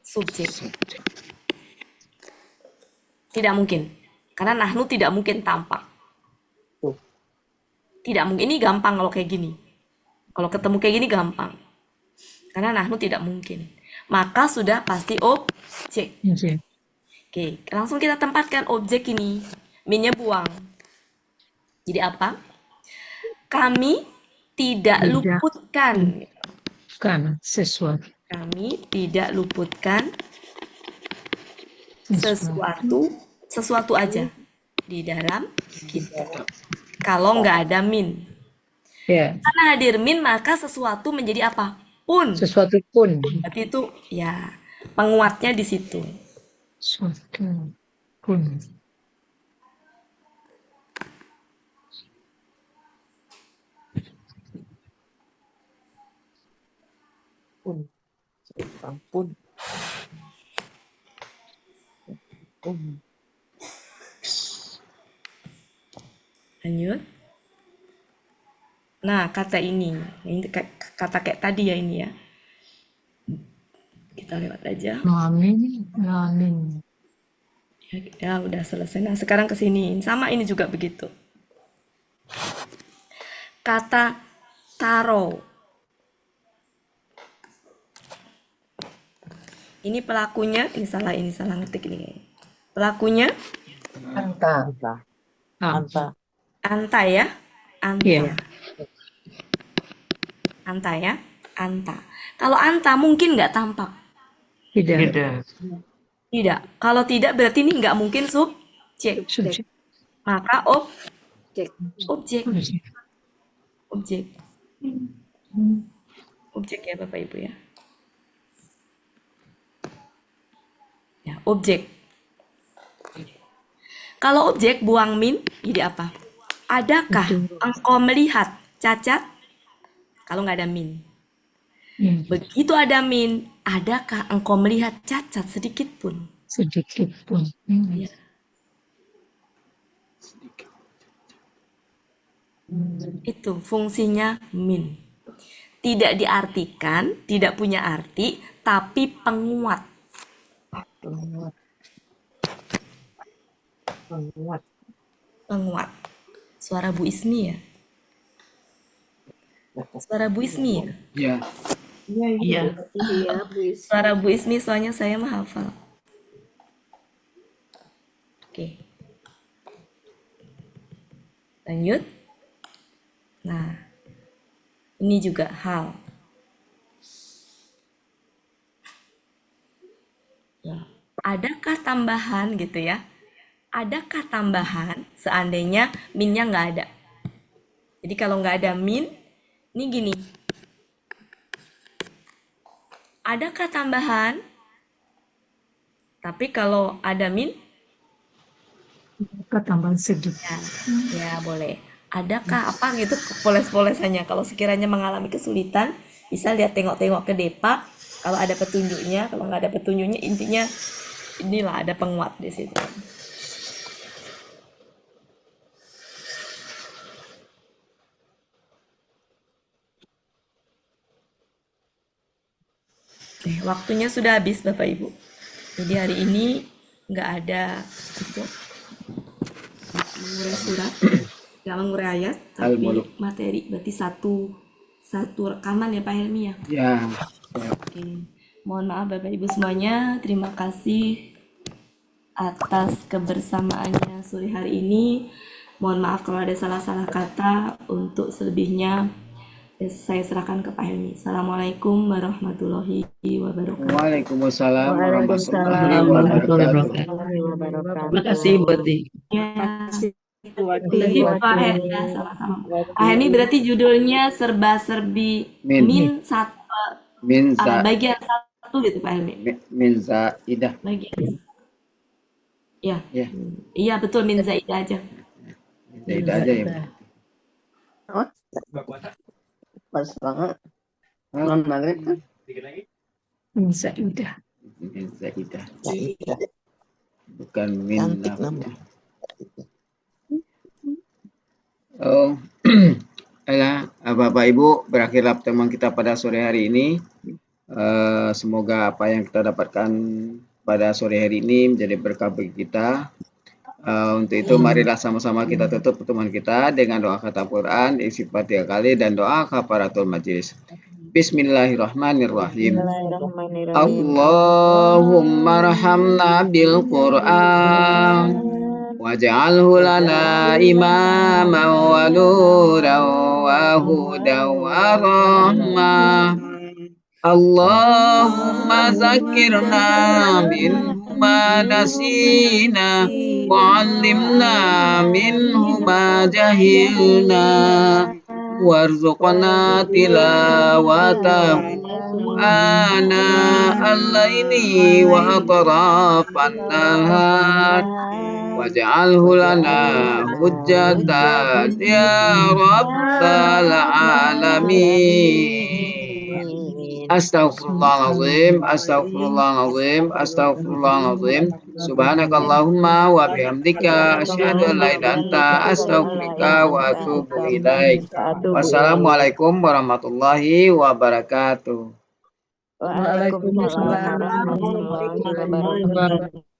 subjek. Tidak mungkin. Karena nahnu tidak mungkin tampak. Tidak mungkin. Ini gampang kalau kayak gini. Kalau ketemu kayak gini gampang. Karena nahnu tidak mungkin. Maka sudah pasti objek. Oke, langsung kita tempatkan objek ini. Minnya buang. Jadi apa? Kami tidak Tidak. luputkan. Bukan sesuatu. Kami tidak luputkan Sesuatu. sesuatu aja di dalam kitab. Kalau nggak ada min. Ya. Karena hadir min, maka sesuatu menjadi apa? Pun. Sesuatu pun. Berarti itu ya penguatnya di situ. Sesuatu pun. Pun. Seorang pun. Pun. Lanjut. Nah, kata ini kata kayak tadi ya ini ya. Kita lewat aja. Amin. Amin. Ya udah selesai. Nah, sekarang ke sini. Sama ini juga begitu. Kata taro. Ini pelakunya, ini salah ngetik ini. Pelakunya Anta. Anta. Ah. Anta. anta ya. Anta. Iya. Anta ya. Anta. Kalau anta mungkin nggak tampak. Tidak. Tidak. Kalau tidak berarti ini nggak mungkin subjek. Subjek. Maka objek. Objek. Objek. Objek ya Bapak Ibu ya. Ya, objek. Kalau objek buang min, jadi apa? Adakah engkau melihat cacat? Kalau nggak ada min. Begitu ada min, adakah engkau melihat cacat sedikit pun? Sedikit pun. Ya. Itu fungsinya min. Tidak diartikan, tidak punya arti, tapi penguat. Penguat. Suara Bu Ismi ya? Suara Bu Ismi ya? Ya. Iya. Suara Bu Ismi soalnya saya mah hafal. Oke. Lanjut. Nah, ini juga hal. Ya. Adakah tambahan gitu ya? Adakah tambahan seandainya minnya nggak ada? Jadi kalau nggak ada min, ini gini. Adakah tambahan? Tapi kalau ada min, Maka tambahan sedikit. ya boleh. Adakah apa gitu poles-polesannya? Kalau sekiranya mengalami kesulitan, bisa lihat tengok-tengok ke depak. Kalau ada petunjuknya, kalau nggak ada petunjuknya, intinya inilah ada penguat di situ. Waktunya sudah habis Bapak Ibu. Jadi hari ini nggak ada itu mengurai surat, nggak mengurai ayat, tapi Al-Muluk. materi. Berarti satu rekaman ya Pak Helmi ya. Ya. Oke. Mohon maaf Bapak Ibu semuanya. Terima kasih atas kebersamaannya sore hari ini. Mohon maaf kalau ada salah-salah kata. Untuk selebihnya saya serahkan ke Pak Helmi. Assalamualaikum warahmatullahi wabarakatuh. Waalaikumsalam warahmatullahi wabarakatuh. Terima kasih Budi. Berarti Pak Helmi ya, sama-sama. Pak Helmi berarti judulnya serba-serbi min satu bagian satu gitu Pak Helmi. Min zaidah. Bagian. Ya. Ya. Iya betul min zaidah aja. Zaidah aja ya. Pas banget. Malam maghrib kan? Zaidah. Min zaidah. Zaidah. Bukan min Cantik apa. nama. Oh, alah, Bapak Ibu, berakhirlah pertemuan kita pada sore hari ini. Semoga apa yang kita dapatkan pada sore hari ini menjadi berkah bagi kita. Untuk itu marilah sama-sama kita tutup pertemuan kita dengan doa khatam Quran, istighfar 3 kali dan doa kafaratul majlis. Bismillahirrahmanirrahim. Allahumma rahamna bil Qur'an waj'alhu lana imaman wa nuran wa huda wa rahmah. Allahumma zakirna minhu ma nasina wa 'allimna minhu ma jahilna warzuqna tilawatahu ana al-laili wa atrafan nahar waj'alhu lana hujjatan ya rabbal alamin. Astaghfirullahaladzim, astaghfirullahaladzim, astaghfirullahaladzim. Subhanakallahumma wa bihamdika asyhadu an la ilaha illa anta astaghfiruka wa atubu ilaik. Wassalamualaikum warahmatullahi wabarakatuh. Waalaikumsalam warahmatullahi wabarakatuh.